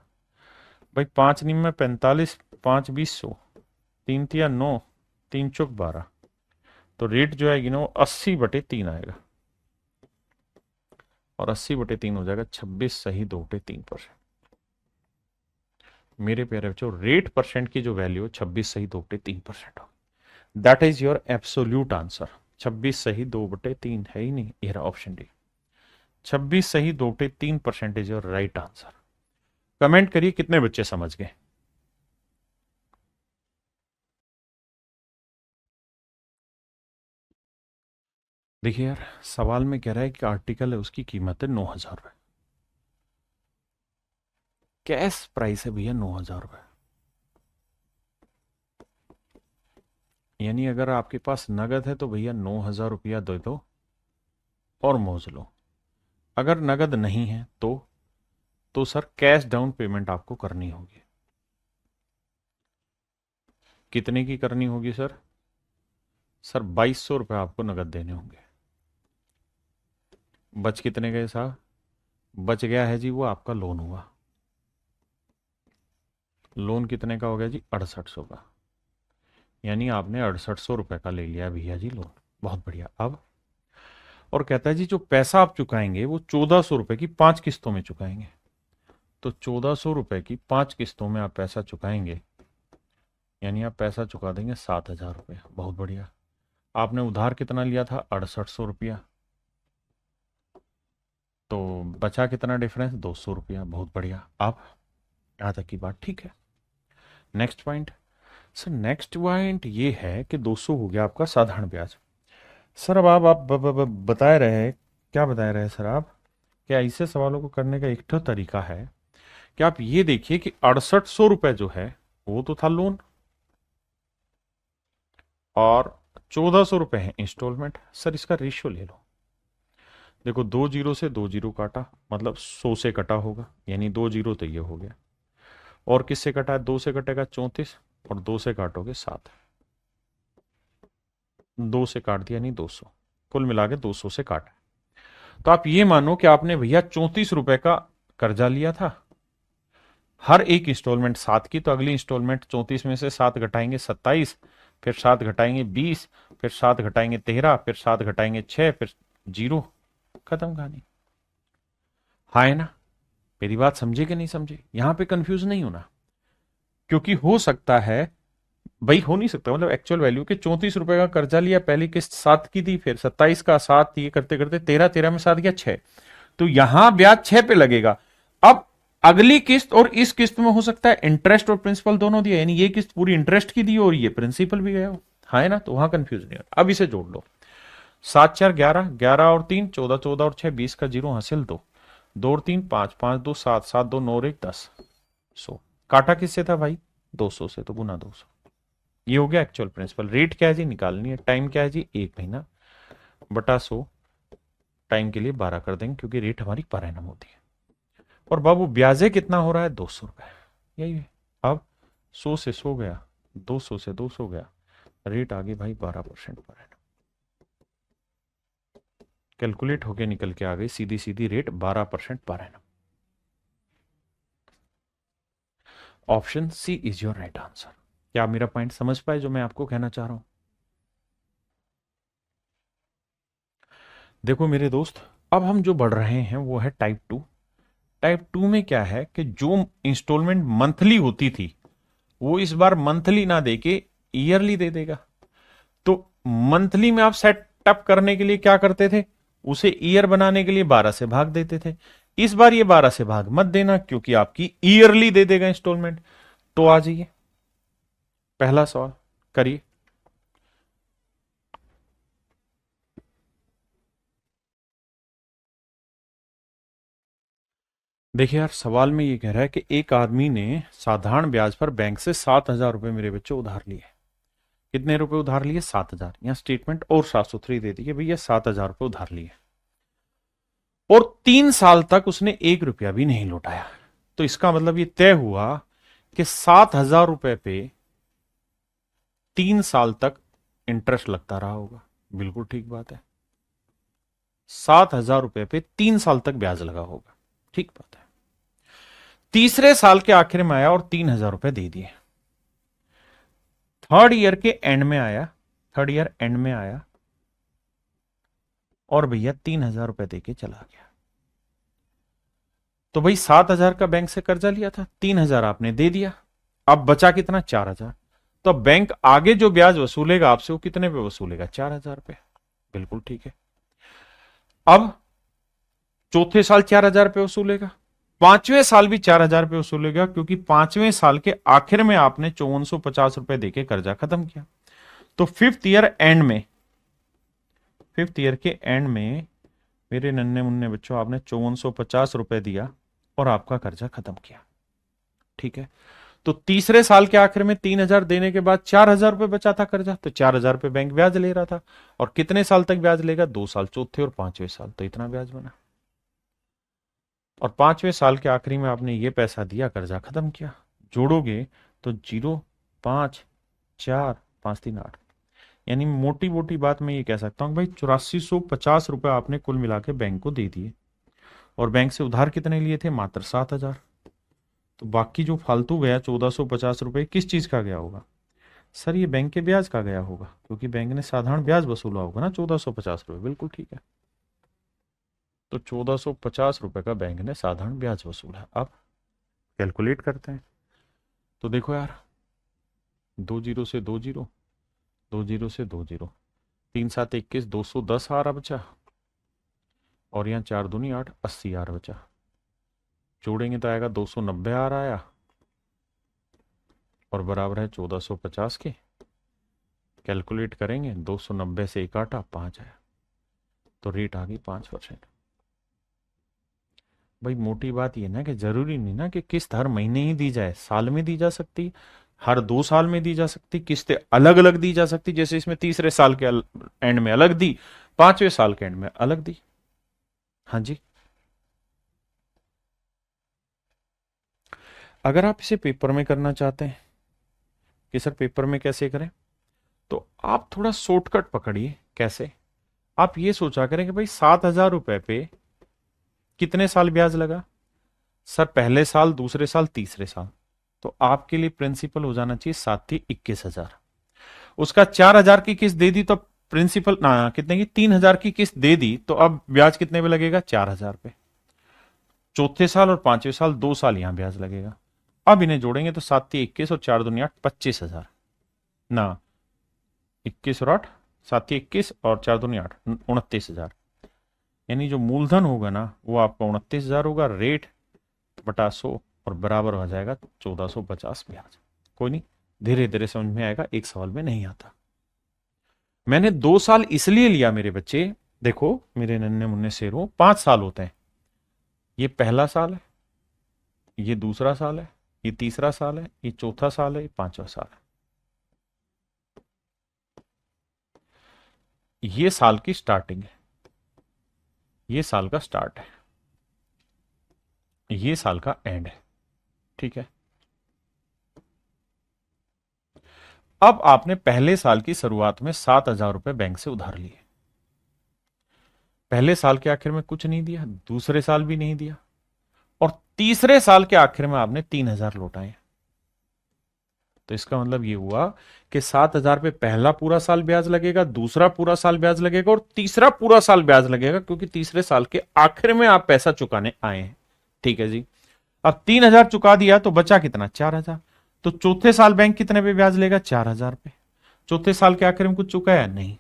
भाई 5 निम में 45, 5 20 100, 3 तिया 9, 3 चौक 12, तो रेट जो आएगी ना वो 80/3 आएगा, और 80/3 हो जाएगा 26 सही 2/3%। मेरे प्यारे बच्चों, रेट परसेंट की जो वैल्यू 26 सही 2/3% हो, that is your absolute answer. 26 सही 2/3 है ही नहीं, ये रहा ऑप्शन डी। 26 सही 2/3% is your right answer. Comment करिए कितने बच्चे समझ गए। देखिए यार, सवाल में कह रहा है कि आर्टिकल है उसकी कीमत है 9,000 रुपये। कैश प्राइस है भैया 9,000 रुपये, यानी अगर आपके पास नगद है तो भैया 9,000 रुपया दे दो और मौज लो। अगर नगद नहीं है तो सर कैश डाउन पेमेंट आपको करनी होगी। कितने की करनी होगी सर? सर 2,200 रुपये आपको नगद देने होंगे। बच कितने गए साहब? बच गया है जी वो आपका लोन हुआ। लोन कितने का हो गया जी? 6800 का, यानी आपने 6800 रुपये का ले लिया भैया जी लोन। बहुत बढ़िया। अब और कहता है जी जो पैसा आप चुकाएंगे वो 1400 रुपये की 5 किस्तों में चुकाएंगे। तो 1400 रुपये की 5 किस्तों में आप पैसा चुकाएंगे, यानी आप पैसा चुका देंगे 7,000 रुपये। बहुत बढ़िया। आपने उधार कितना लिया था? 6800 रुपया, तो बचा कितना डिफरेंस? 200 रुपया। बहुत बढ़िया। अब यहाँ तक की बात ठीक है। Next point sir, next point ये है कि 200 हो गया आपका साधारण ब्याज। सर अब आप बताए रहे हैं, क्या बताए रहे हैं सर आप? क्या ऐसे सवालों को करने का एक तो तरीका है कि आप ये देखिए कि 6800 रुपये जो है वो तो था लोन, और 1400 रुपये है इंस्टॉलमेंट। सर इसका रेशियो ले लो। देखो 2 जीरो से 2 जीरो काटा, मतलब 100 से कटा होगा, यानी 2 जीरो तो ये हो गया। और किससे कटा है? 2 से कटेगा 34, और 2 से काटोगे 7, 2 से काट दिया यानी 200, कुल मिला के 200 से काटा। तो आप ये मानो कि आपने भैया 34 रुपए का कर्जा लिया था, हर एक इंस्टॉलमेंट 7 की, तो अगली इंस्टॉलमेंट 34 में से 7 घटाएंगे 27, फिर 7 घटाएंगे 20, फिर 7 घटाएंगे 13, फिर 7 घटाएंगे 6, फिर 0, खत्म कहानी। हाँ है ना? मेरी बात समझे कि नहीं समझे? यहां पे कंफ्यूज नहीं होना, क्योंकि हो सकता है, भाई हो नहीं सकता, मतलब एक्चुअल वैल्यू के 34 रुपए का कर्जा लिया, पहली किस्त 7 की थी, फिर 27 का 7, ये करते करते 13, 13 में 7 गया 6, तो यहां ब्याज 6 पे लगेगा। अब अगली किस्त और इस किस्त में हो सकता है इंटरेस्ट और प्रिंसिपल दोनों दिया, यानी ये किस्त पूरी इंटरेस्ट की दी और ये प्रिंसिपल भी गया हो, हाँ है ना, तो वहां कंफ्यूज नहीं होता। अब इसे जोड़ लो, 7 4 11, 11 और 3 14, 14 और 6 20 का जीरो हासिल, 2 2 और 3 5, 5 2 7, 7 2 9 और 1 10, 100। काटा किससे था भाई? 200 से, तो गुना 200। ये हो गया एक्चुअल प्रिंसिपल। रेट क्या है जी? निकालनी है। टाइम क्या है जी? 1 महीना बटा 100, टाइम के लिए 12 कर देंगे क्योंकि रेट हमारी पर एनम होती है। और बाबू ब्याजे कितना हो रहा है? 200 रुपए, यही है। अब 100 से 100 गया, 200 से 200 गया, रेट आ गई भाई 12% पर एनम। कैलकुलेट होके निकल के आ गई सीधी सीधी rate 12% per annum. Option C is your right answer. क्या आप मेरा पॉइंट समझ पाए जो मैं आपको कहना चाह रहा हूं? देखो मेरे दोस्त, अब हम जो बढ़ रहे हैं वो है टाइप 2। टाइप 2 में क्या है कि जो इंस्टॉलमेंट मंथली होती थी वो इस बार मंथली ना देके ईयरली दे देगा। तो मंथली में आप सेटअप करने के लिए क्या करते थे? उसे ईयर बनाने के लिए 12 से भाग देते थे। इस बार ये 12 से भाग मत देना क्योंकि आपकी ईयरली दे देगा इंस्टॉलमेंट। तो आ जाइए, पहला सवाल करिए। देखिए यार, सवाल में ये कह रहा है कि एक आदमी ने साधारण ब्याज पर बैंक से 7,000 रुपए मेरे बच्चे उधार लिए। कितने रुपए उधार लिए? 7,000। यहां स्टेटमेंट और साफ सुथरी दे दी कि भैया 7,000 रुपए उधार लिए, और 3 साल तक उसने 1 रुपया भी नहीं लौटाया। तो इसका मतलब ये तय हुआ कि 7,000 रुपए पे 3 साल तक इंटरेस्ट लगता रहा होगा। बिल्कुल ठीक बात है, 7,000 रुपए पे 3 साल तक ब्याज लगा होगा, ठीक बात है। तीसरे साल के आखिर में आया और 3,000 रुपए दे दिए। थर्ड ईयर के एंड में आया, थर्ड ईयर एंड में आया और भैया 3,000 रुपए देके चला गया। तो भाई 7,000 का बैंक से कर्जा लिया था, 3,000 आपने दे दिया, अब बचा कितना? 4,000। तो अब बैंक आगे जो ब्याज वसूलेगा आपसे वो कितने पे वसूलेगा? 4,000 पे। बिल्कुल ठीक है। अब चौथे साल 4,000 पे वसूलेगा, पांचवें साल भी 4,000 पे वसूलेगा क्योंकि पांचवें साल के आखिर में आपने 5,450 रुपए देके कर्जा खत्म किया। तो फिफ्थ ईयर एंड में, फिफ्थ ईयर के एंड में मेरे नन्हे मुन्ने बच्चों आपने 5,450 रुपए दिया और आपका कर्जा खत्म किया, ठीक है। तो तीसरे साल के आखिर में 3,000 देने के बाद 4,000 रुपए बचा था कर्जा, तो 4,000 रुपए बैंक ब्याज ले रहा था। और कितने साल तक ब्याज लेगा? 2 साल, चौथे और पांचवें साल, तो इतना ब्याज बना। और पांचवें साल के आखिरी में आपने ये पैसा दिया, कर्जा खत्म किया। जोड़ोगे तो 0 5 4 5 3 8, यानी मोटी मोटी बात मैं ये कह सकता हूं भाई 8,450 रुपए आपने कुल मिला के बैंक को दे दिए। और बैंक से उधार कितने लिए थे? मात्र 7,000। तो बाकी जो फालतू गया 1,450 रुपए किस चीज का गया होगा? सर ये बैंक के ब्याज का गया होगा, क्योंकि बैंक ने साधारण ब्याज वसूला होगा ना 1,450 रुपए। बिल्कुल ठीक है। तो 1,450 रुपए का बैंक ने साधारण ब्याज वसूला। अब कैलकुलेट करते हैं। तो देखो यार, 2 जीरो से 2 जीरो, 2 जीरो से 2 जीरो, 3 7 21, 210 आ रहा बचा, और यहाँ 4 दूनी 8, 80 आ रहा बचा। जोड़ेंगे तो आएगा 290 आ रहा आया, और बराबर है 1,450 के। कैलकुलेट करेंगे, 290 से 1 काटा 5 आया, तो रेट आ गई 5%। भाई मोटी बात ये ना कि जरूरी नहीं ना कि किस्त हर महीने ही दी जाए, साल में दी जा सकती, हर 2 साल में दी जा सकती, किस्तें अलग अलग दी जा सकती। जैसे इसमें तीसरे साल के एंड में अलग दी, पांचवें साल के एंड में अलग दी। हाँ जी। अगर आप इसे पेपर में करना चाहते हैं कि सर पेपर में कैसे करें, तो आप थोड़ा शॉर्टकट पकड़िए। कैसे? आप ये सोचा करें कि भाई 7,000 रुपए पे कितने साल ब्याज लगा? सर पहले साल, दूसरे साल, तीसरे साल। तो आपके लिए प्रिंसिपल हो जाना चाहिए 7,21,000। उसका 4,000 की किस्त दे दी तो प्रिंसिपल ना कितने की? 3,000 की किस्त दे दी, तो अब ब्याज कितने पे लगेगा? 4,000 पे। चौथे साल और पांचवें साल 2 साल यहां ब्याज लगेगा। अब इन्हें जोड़ेंगे तो 7×3 = 21 और 4×2 = 8, 25,000 ना, 21 और 8, 7×3 = 21 और 4×2 = 8, 29,000। यानी जो मूलधन होगा ना वो आपका 29,000 होगा, रेट बटा 100 और बराबर हो जाएगा 1450 ब्याज। कोई नहीं, धीरे धीरे समझ में आएगा, एक सवाल में नहीं आता। मैंने 2 साल इसलिए लिया मेरे बच्चे, देखो मेरे नन्हे मुन्ने शेरों, 5 साल होते हैं। ये पहला साल है, ये दूसरा साल है, ये तीसरा साल है, ये चौथा साल है, ये पांचवा साल है। ये साल की स्टार्टिंग है, ये साल का स्टार्ट है, ये साल का एंड है। ठीक है, अब आपने पहले साल की शुरुआत में 7,000 रुपए बैंक से उधार लिए। पहले साल के आखिर में कुछ नहीं दिया, दूसरे साल भी नहीं दिया, और तीसरे साल के आखिर में आपने 3,000 लौटाए। तो इसका मतलब ये हुआ कि 7,000 पे पहला पूरा साल ब्याज लगेगा, दूसरा पूरा साल ब्याज लगेगा और तीसरा पूरा साल ब्याज लगेगा, क्योंकि तीसरे साल के आखिर में आप पैसा चुकाने आए हैं। ठीक है जी, अब 3,000 चुका दिया तो बचा कितना, 4,000। तो चौथे साल बैंक कितने पे ब्याज लेगा, 4,000 पे। चौथे साल के आखिर में कुछ चुकाया नहीं।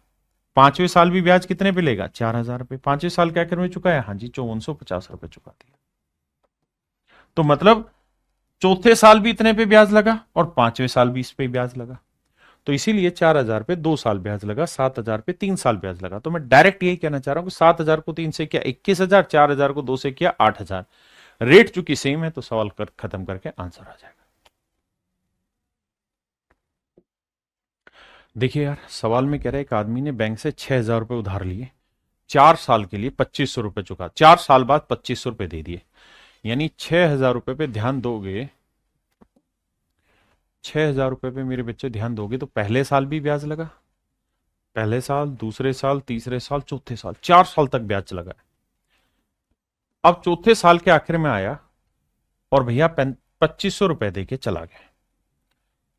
पांचवें साल भी ब्याज कितने पे लेगा, 4,000 पे। पांचवें साल के आखिर में चुकाया, हाँ जी, 5,450 रुपए चुका दिया। तो मतलब चौथे साल भी इतने पे ब्याज लगा और पांचवें साल भी इस पे ब्याज लगा। तो इसीलिए 4,000 पे 2 साल ब्याज लगा, 7,000 पे 3 साल ब्याज लगा। तो मैं डायरेक्ट यही कहना चाह रहा हूं कि 7,000 को 3 से किया 21,000, 4,000 को 2 से किया 8,000। रेट चूंकि सेम है तो सवाल खत्म करके आंसर आ जाएगा। देखिए यार, सवाल में कह रहा है एक आदमी ने बैंक से 6,000 रुपए उधार लिए, 4 साल के लिए 2,500 रुपए चुका, 4 साल बाद 2,500 रुपए दे दिए। यानी 6,000 रुपए पे ध्यान दोगे, 6,000 रुपए पे मेरे बच्चे ध्यान दोगे तो पहले साल भी ब्याज लगा, पहले साल, दूसरे साल, तीसरे साल, चौथे साल, 4 साल तक ब्याज लगा। अब चौथे साल के आखिर में आया और भैया 2,500 रुपए दे के चला गया।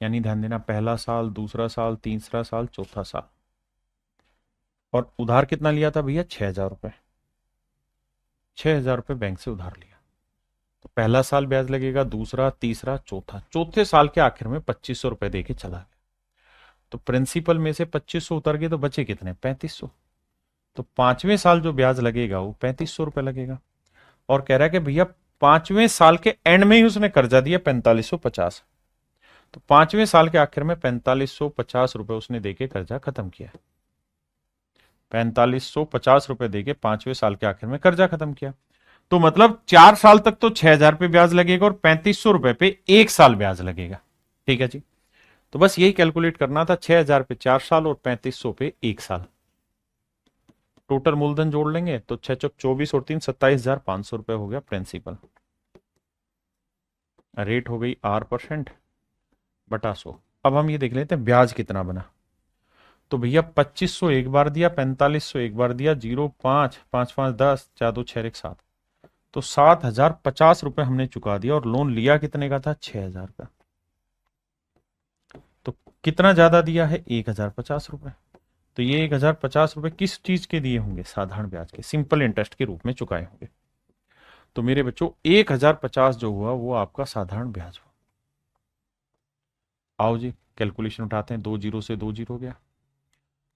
यानी ध्यान देना, पहला साल, दूसरा साल, तीसरा साल, चौथा साल, और उधार कितना लिया था भैया, 6,000 रुपए। 6,000 रुपए बैंक से उधार लिया, तो पहला साल ब्याज लगेगा, दूसरा, तीसरा, चौथा, चौथे साल के आखिर में 2,500 रुपए दे के चला गया। तो प्रिंसिपल में से 2,500 उतर गए तो बचे कितने, 3,500। तो पांचवें साल जो ब्याज लगेगा वो 3,500 रुपए लगेगा। और कह रहा है कि भैया पांचवें साल के एंड में ही उसने कर्जा दिया 4,550। तो पांचवें साल के आखिर में 4,550 रुपए उसने देके कर्जा खत्म किया। 4,550 रुपए देके पांचवें साल के आखिर में कर्जा खत्म किया। तो मतलब 4 साल तक तो 6,000 पे ब्याज लगेगा और 3,500 रुपए पे 1 साल ब्याज लगेगा। ठीक है जी, तो बस यही कैलकुलेट करना था, 6,000 पे 4 साल और 3,500 पे 1 साल। टोटल मूलधन जोड़ लेंगे तो 6 चौक 24 और 3 27,500 रुपए हो गया प्रिंसिपल। रेट हो गई R% बटा 100। अब हम ये देख लेते हैं ब्याज कितना बना। तो भैया 2,500 एक बार दिया, 4,500 एक बार दिया, 0 5 5 5 10 4 2 6 1 7, तो 7,050 रुपए हमने चुका दिया। और लोन लिया कितने का था, 6,000 का। तो कितना ज्यादा दिया है, 1,050 रुपए। तो ये 1,050 रुपए किस चीज के दिए होंगे, साधारण ब्याज के, सिंपल इंटरेस्ट के रूप में चुकाए होंगे। तो मेरे बच्चों 1,050 जो हुआ वो आपका साधारण ब्याज हुआ। आओ जी कैलकुलेशन उठाते हैं, 2 जीरो से 2 जीरो गया,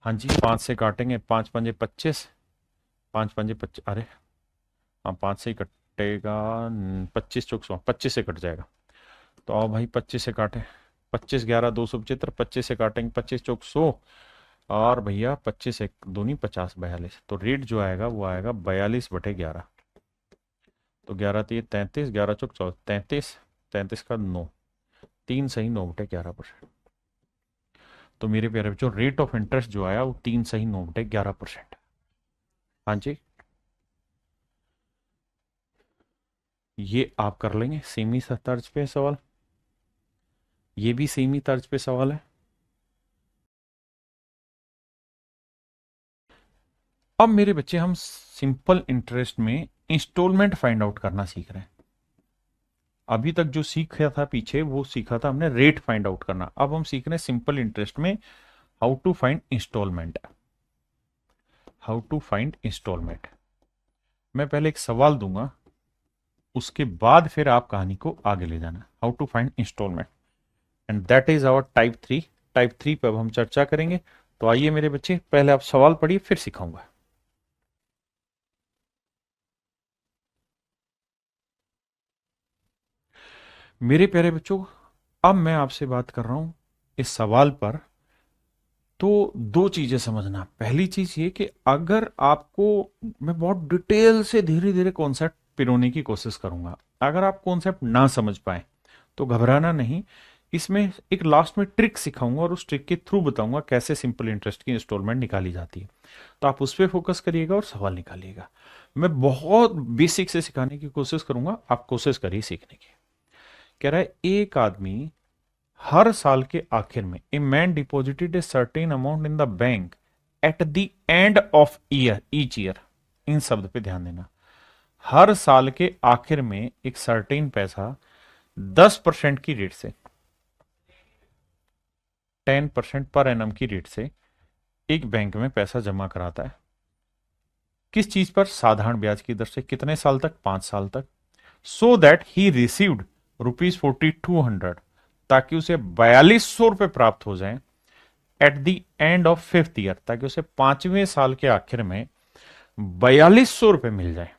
हाँ जी, 5 से काटेंगे, 5 पंजे 25, 5 पंजे 25, अरे हाँ 5 से ही कटेगा, 25 चौक 100, 25 से कट जाएगा। तो आओ भाई 25 से काटें, 25 11 275, 25 से काटेंगे, 25 चौक 100, और भैया 25 एक दूनी 50, 42। तो रेट जो आएगा वो आएगा 42/11। तो 11 3 33, 11 चौक 33, 33 का 9, 3 सही 9/11%। तो मेरे प्यारे बच्चों रेट ऑफ इंटरेस्ट जो आया वो 3 सही 9/11%। हाँ जी, ये आप कर लेंगे, सेमी तर्ज पे सवाल, ये भी सेमी तर्ज पे सवाल है। अब मेरे बच्चे हम सिंपल इंटरेस्ट में इंस्टॉलमेंट फाइंड आउट करना सीख रहे हैं। अभी तक जो सीखा था पीछे वो सीखा था हमने रेट फाइंड आउट करना, अब हम सीख रहे हैं सिंपल इंटरेस्ट में how to find instalment. How to find instalment, मैं पहले एक सवाल दूंगा, उसके बाद फिर आप कहानी को आगे ले जाना, how to find instalment, and that is our type 3। Type 3 पे अब हम चर्चा करेंगे। तो आइए मेरे बच्चे, पहले आप सवाल पढ़िए, फिर सिखाऊंगा। मेरे प्यारे बच्चों, अब मैं आपसे बात कर रहा हूं इस सवाल पर। तो दो चीजें समझना। पहली चीज ये कि अगर आपको, मैं बहुत डिटेल से धीरे धीरे कॉन्सेप्ट पिरोने की कोशिश करूंगा, अगर आप कॉन्सेप्ट ना समझ पाए तो घबराना नहीं। इसमें एक लास्ट में ट्रिक सिखाऊंगा और उस ट्रिक के थ्रू बताऊंगा कैसे सिंपल इंटरेस्ट की इंस्टॉलमेंट निकाली जाती है। तो आप उस पर फोकस करिएगा और सवाल निकालिएगा। मैं बहुत बेसिक से सिखाने की कोशिश करूंगा, आप कोशिश करिए सीखने की। कह रहा है एक आदमी हर साल के आखिर में, a man deposited a certain amount in the bank at the end of year, each year. इन शब्द पे ध्यान देना। हर साल के आखिर में एक सर्टेन पैसा 10% की रेट से, 10% पर एनम की रेट से एक बैंक में पैसा जमा कराता है। किस चीज पर? साधारण ब्याज की दर से। कितने साल तक? 5 साल तक। सो दैट ही रिसीव्ड ₹4200, ताकि उसे 4200 प्राप्त हो जाए eight the end of 5th year, ताकि उसे 5वें साल के आखिर में 4200 मिल जाए।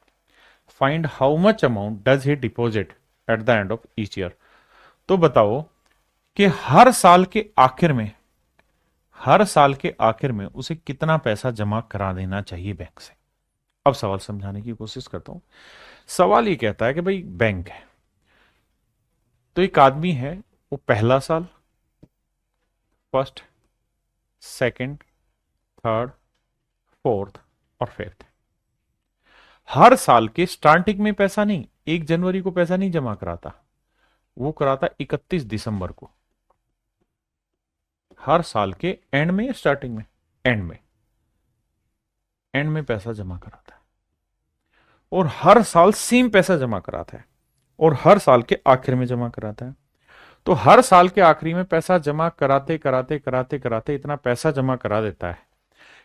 Find how much amount does he deposit eight the end of each year. तो बताओ कि हर साल के आखिर में, हर साल के आखिर में उसे कितना पैसा जमा करा देना चाहिए बैंक से। अब सवाल समझाने की कोशिश करता हूं। सवाल ये कहता है कि भाई बैंक है, तो एक आदमी है, वो पहला साल, फर्स्ट, सेकंड, थर्ड, फोर्थ और फिफ्थ, हर साल के स्टार्टिंग में पैसा नहीं, 1 जनवरी को पैसा नहीं जमा कराता, वो कराता 31 दिसंबर को। हर साल के एंड में या स्टार्टिंग में? एंड में, एंड में पैसा जमा कराता है। और हर साल सेम पैसा जमा कराता है, और हर साल के आखिर में जमा कराता है। तो हर साल के आखिरी में पैसा जमा कराते कराते कराते कराते इतना पैसा जमा करा देता है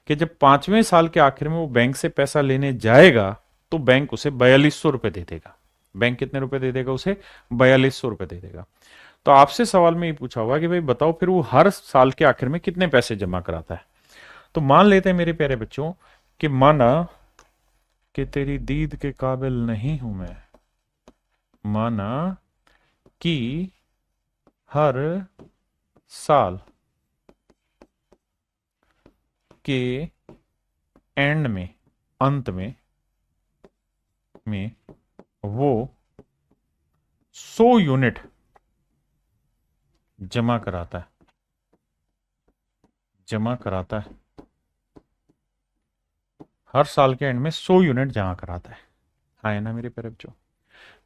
कि जब 5वें साल के आखिर में वो बैंक से पैसा लेने जाएगा तो बैंक उसे 4200 दे देगा। बैंक कितने रुपए दे देगा उसे? 4200 दे देगा। तो आपसे सवाल में ये पूछा होगा कि भाई बताओ फिर वो हर साल के आखिर में कितने पैसे जमा कराता है। तो मान लेते हैं मेरे प्यारे बच्चों कि माना कि तेरी दीद के काबिल नहीं हूं मैं, माना कि हर साल के एंड में, अंत में वो 100 यूनिट जमा कराता है, जमा कराता है। हर साल के एंड में 100 यूनिट जमा कराता है। आए ना मेरे प्यारे बच्चों?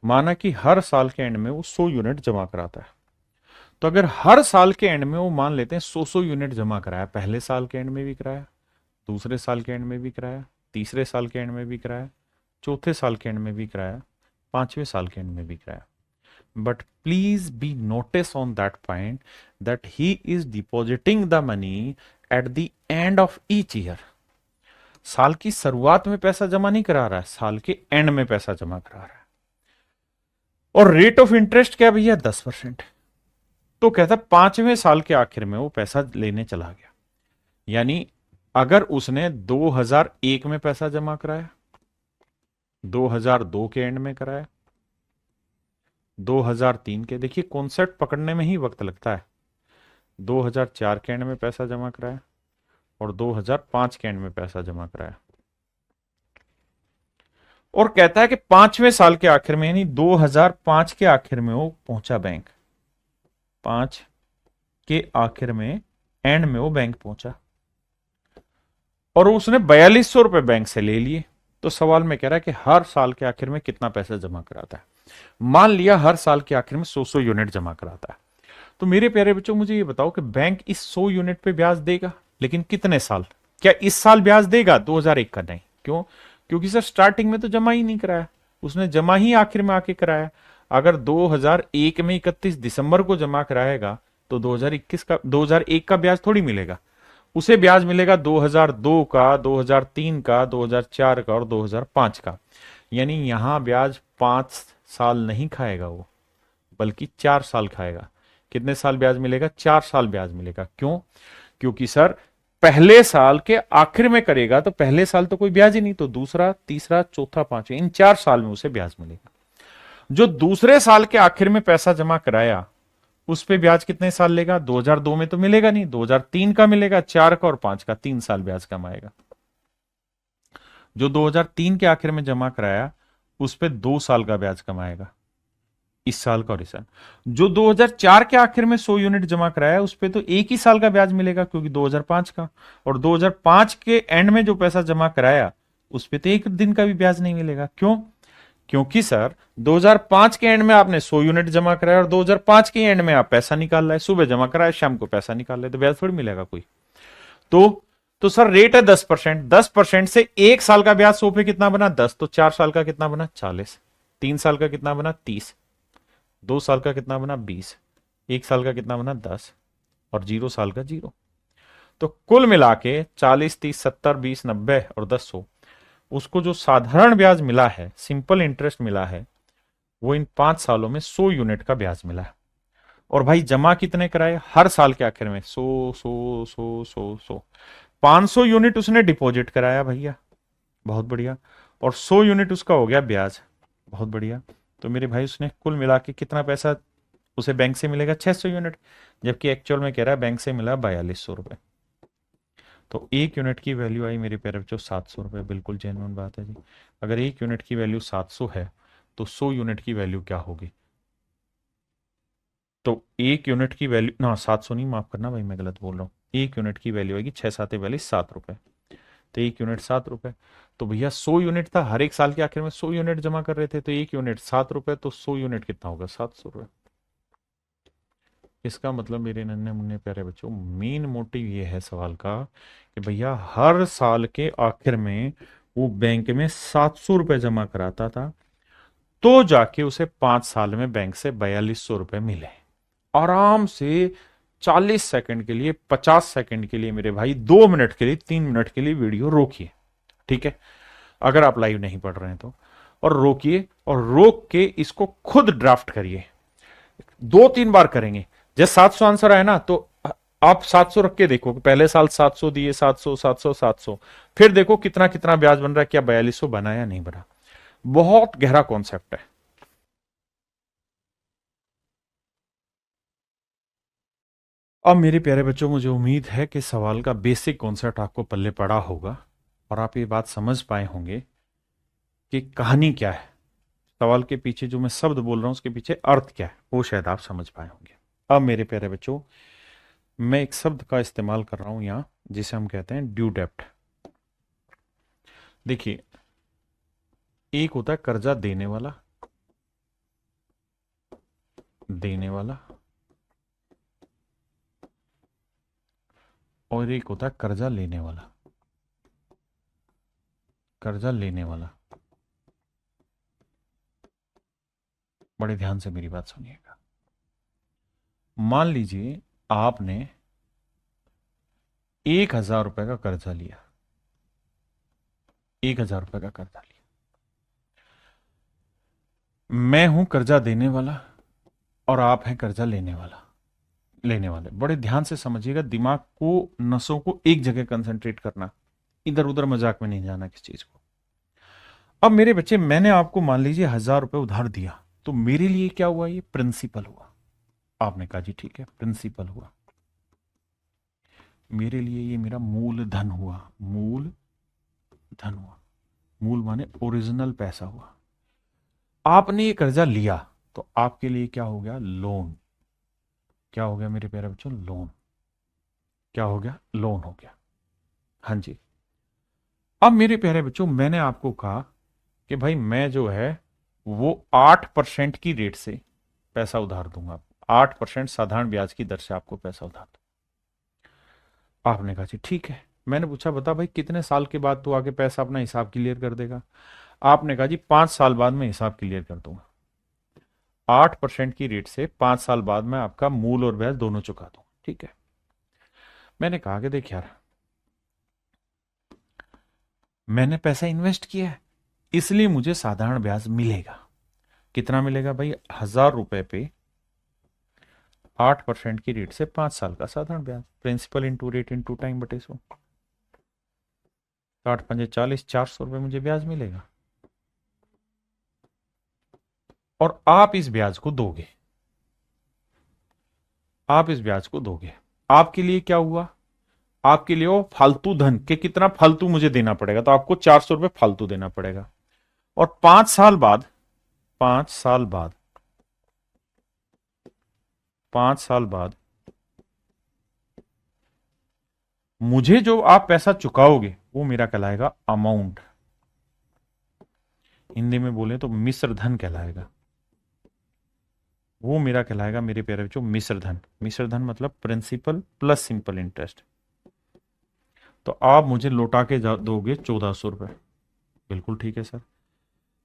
माना कि हर साल के एंड में वो 100 यूनिट जमा कराता है। तो अगर हर साल के एंड में वो मान लेते हैं 100 यूनिट जमा कराया, पहले साल के एंड में भी कराया, दूसरे साल के एंड में भी कराया, तीसरे साल के एंड में भी कराया, चौथे साल के एंड में भी कराया, 5वें साल के एंड में भी कराया। But please be notice on that point that he is depositing the money at the end of each year. साल की शुरुआत में पैसा जमा नहीं करा रहा है, साल के एंड में पैसा जमा करा रहा है। और रेट ऑफ इंटरेस्ट क्या भैया? 10%। तो कहता 5वें साल के आखिर में वो पैसा लेने चला गया। यानी अगर उसने 2001 में पैसा जमा कराया, 2002 के एंड में कराया, 2003 के, देखिए कॉन्सेप्ट पकड़ने में ही वक्त लगता है, 2004 के एंड में पैसा जमा कराया और 2005 के एंड में पैसा जमा कराया। और कहता है कि 5वें साल के आखिर में, यानी 2005 के आखिर में वो पहुंचा बैंक, 5 के आखिर में, एंड में वो बैंक पहुंचा और उसने 4200 बैंक से ले लिए। तो सवाल में कह रहा है कि हर साल के आखिर में कितना पैसा जमा कराता है। मान लिया हर साल के आखिर में 100 यूनिट जमा कराता है। तो मेरे प्यारे बच्चों मुझे ये बताओ कि बैंक इस 100 यूनिट पे ब्याज देगा, लेकिन कितने साल? क्या इस साल ब्याज देगा? 2001 का नहीं। क्यों? क्योंकि सर स्टार्टिंग में तो जमा ही नहीं कराया, उसने जमा ही आखिर में आके कराया। अगर 2001 में 31 दिसंबर को जमा कराएगा तो 2021 का, 2001 का ब्याज थोड़ी मिलेगा, उसे ब्याज मिलेगा 2002 का, 2003 का, 2004 का और 2005 का। यानी यहां ब्याज 5 साल नहीं खाएगा वो, बल्कि 4 साल खाएगा। कितने साल ब्याज मिलेगा? 4 साल ब्याज मिलेगा। क्यों? क्योंकि सर पहले साल के आखिर में करेगा तो पहले साल तो कोई ब्याज ही नहीं, तो दूसरा, तीसरा, चौथा, पांचवा, इन 4 साल में उसे ब्याज मिलेगा। जो दूसरे साल के आखिर में पैसा जमा कराया उस पे ब्याज कितने साल लेगा? 2002 में तो मिलेगा नहीं, 2003 का मिलेगा, 4 का और 5 का, 3 साल ब्याज कमाएगा। जो 2003 के आखिर में जमा कराया उस पे 2 साल का ब्याज कमाएगा, इस साल का और इस साल। जो 2004 के आखिर में 100 यूनिट जमा कराया उस पे तो एक ही साल का ब्याज मिलेगा, क्योंकि 2005 का। और 2005 के एंड में जो पैसा जमा कराया उस पे तो एक दिन का भी ब्याज नहीं मिलेगा। क्यों? क्योंकि सर 2005 के एंड में आपने 100 यूनिट जमा कराया और 2005 के एंड में आप पैसा निकाल रहे, सुबह जमा कराया, शाम को पैसा निकाल रहे, तो ब्याज थोड़ी मिलेगा कोई। तो सर रेट है 10%, 10% से एक साल का ब्याज 100 पे कितना बना? 10। तो 4 साल का कितना बना? 40। 3 साल का कितना बना? 30। 2 साल का कितना बना? 20। 1 साल का कितना बना? 10। और 0 साल का 0। तो कुल मिला के 40, 30, 70, 20, 90 और 10, 100, उसको जो साधारण ब्याज मिला है, सिंपल इंटरेस्ट मिला है, वो इन 5 सालों में 100 यूनिट का ब्याज मिला है। और भाई जमा कितने कराए? हर साल के आखिर में 100, 100, 100, 100, 100, 500 यूनिट उसने डिपॉजिट कराया भैया, बहुत बढ़िया। और 100 यूनिट उसका हो गया ब्याज, बहुत बढ़िया। तो मेरे भाई उसने कुल मिला के कितना पैसा उसे बैंक से मिलेगा? 600 यूनिट, जबकि एक्चुअल में कह रहा है बैंक से मिला 4200 रुपए। तो एक यूनिट की वैल्यू आई मेरे प्यारे बच्चों 700 रुपए, बिल्कुल जेन्युइन बात है जी। अगर एक यूनिट की वैल्यू 700 है तो 100 यूनिट की वैल्यू क्या होगी? तो एक यूनिट की वैल्यू ना, 700 नहीं, माफ करना भाई मैं गलत बोल रहा हूँ। एक यूनिट की वैल्यू आएगी 6 7 7 रुपए, तो एक यूनिट 7 रुपए। तो भैया 100 यूनिट था, हर एक साल के आखिर में 100 यूनिट जमा कर रहे थे, तो एक यूनिट 7 रुपए, तो 100 यूनिट कितना होगा? 700 रुपए। इसका मतलब मेरे नन्हे मुन्ने प्यारे बच्चों, मेन मोटिव ये है सवाल का कि भैया हर साल के आखिर में वो बैंक में 700 रुपए जमा कराता था, तो जाके उसे 5 साल में बैंक से 4200 रुपए मिले। आराम से 40 सेकंड के लिए, 50 सेकंड के लिए मेरे भाई, 2 मिनट के लिए, 3 मिनट के लिए वीडियो रोकिए, ठीक है, अगर आप लाइव नहीं पढ़ रहे हैं तो, और रोकिए और रोक के इसको खुद ड्राफ्ट करिए। 2 3 बार करेंगे। जैसे 700 आंसर आए ना, तो आप 700 रख के देखो, पहले साल 700 दिए, 700, 700, 700, फिर देखो कितना कितना ब्याज बन रहा है, क्या 4200 बना या नहीं बना। बहुत गहरा कॉन्सेप्ट है। अब मेरे प्यारे बच्चों, मुझे उम्मीद है कि सवाल का बेसिक कॉन्सेप्ट आपको पल्ले पड़ा होगा और आप ये बात समझ पाए होंगे कि कहानी क्या है, सवाल के पीछे जो मैं शब्द बोल रहा हूं उसके पीछे अर्थ क्या है, वो शायद आप समझ पाए होंगे। अब मेरे प्यारे बच्चों, मैं एक शब्द का इस्तेमाल कर रहा हूं यहां, जिसे हम कहते हैं ड्यू डेप्ट। देखिए, एक होता है कर्जा देने वाला, देने वाला, और एक होता है कर्जा लेने वाला, कर्जा लेने वाला। बड़े ध्यान से मेरी बात सुनिएगा। मान लीजिए आपने 1000 रुपए का कर्जा लिया, 1000 रुपए का कर्जा लिया। मैं हूं कर्जा देने वाला और आप हैं कर्जा लेने वाला, लेने वाले। बड़े ध्यान से समझिएगा, दिमाग को, नसों को एक जगह कंसंट्रेट करना, इधर उधर मजाक में नहीं जाना किस चीज को। अब मेरे बच्चे, मैंने आपको मान लीजिए 1000 रुपए उधार दिया, तो मेरे लिए क्या हुआ? ये प्रिंसिपल हुआ। आपने कहा जी ठीक है, प्रिंसिपल हुआ। मेरे लिए ये मेरा मूल धन हुआ, मूल धन हुआ। मूल माने ओरिजिनल पैसा हुआ। आपने ये कर्जा लिया तो आपके लिए क्या हो गया? लोन। क्या हो गया मेरे प्यारे बच्चों? लोन। क्या हो गया? लोन हो गया। हाँ जी। अब मेरे प्यारे बच्चों, मैंने आपको कहा कि भाई मैं जो है वो 8% की रेट से पैसा उधार दूंगा, 8% साधारण ब्याज की दर से आपको पैसा उधार दूंगा। आपने कहा जी ठीक है। मैंने पूछा बता भाई कितने साल के बाद तू आके पैसा अपना हिसाब क्लियर कर देगा? आपने कहा जी 5 साल बाद मैं हिसाब क्लियर कर दूंगा। 8% की रेट से 5 साल बाद मैं आपका मूल और ब्याज दोनों चुका दूंगा, ठीक है। मैंने कहा कि देख यार, मैंने पैसा इन्वेस्ट किया है इसलिए मुझे साधारण ब्याज मिलेगा, कितना मिलेगा भाई? 1000 रुपए पे 8% की रेट से 5 साल का साधारण ब्याज, principal into rate into time बटे 100। 8×5=40, 400 रुपए मुझे ब्याज मिलेगा। और आप इस ब्याज को दोगे, आप इस ब्याज को दोगे। आपके लिए क्या हुआ? आपके लिए वो फालतू धन के कितना फालतू मुझे देना पड़ेगा, तो आपको 400 रुपए फालतू देना पड़ेगा। और 5 साल बाद, 5 साल बाद, 5 साल बाद मुझे जो आप पैसा चुकाओगे वो मेरा कहलाएगा अमाउंट। हिंदी में बोले तो मिश्र धन कहलाएगा। वो मेरा कहलाएगा मेरे प्यारे बच्चों मिश्र धन। मिश्र धन मतलब प्रिंसिपल प्लस सिंपल इंटरेस्ट। तो आप मुझे लौटा के दोगे 1400 रुपए। बिल्कुल ठीक है सर।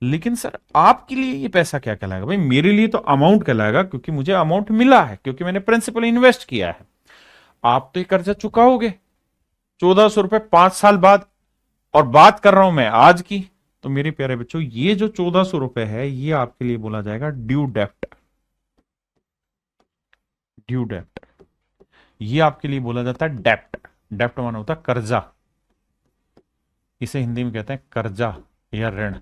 लेकिन सर आपके लिए ये पैसा क्या कहलाएगा? भाई मेरे लिए तो अमाउंट कहलाएगा, क्योंकि मुझे अमाउंट मिला है, क्योंकि मैंने प्रिंसिपल इन्वेस्ट किया है। आप तो ये कर्जा चुकाओगे 1400 रुपए 5 साल बाद, और बात कर रहा हूं मैं आज की। तो मेरे प्यारे बच्चों ये जो 1400 रुपए है ये आपके लिए बोला जाएगा ड्यू डेप्ट। ड्यू डेप्ट ये आपके लिए बोला जाता है डेप्ट। डेप्ट माना होता है कर्जा। इसे हिंदी में कहते हैं कर्जा या ऋण,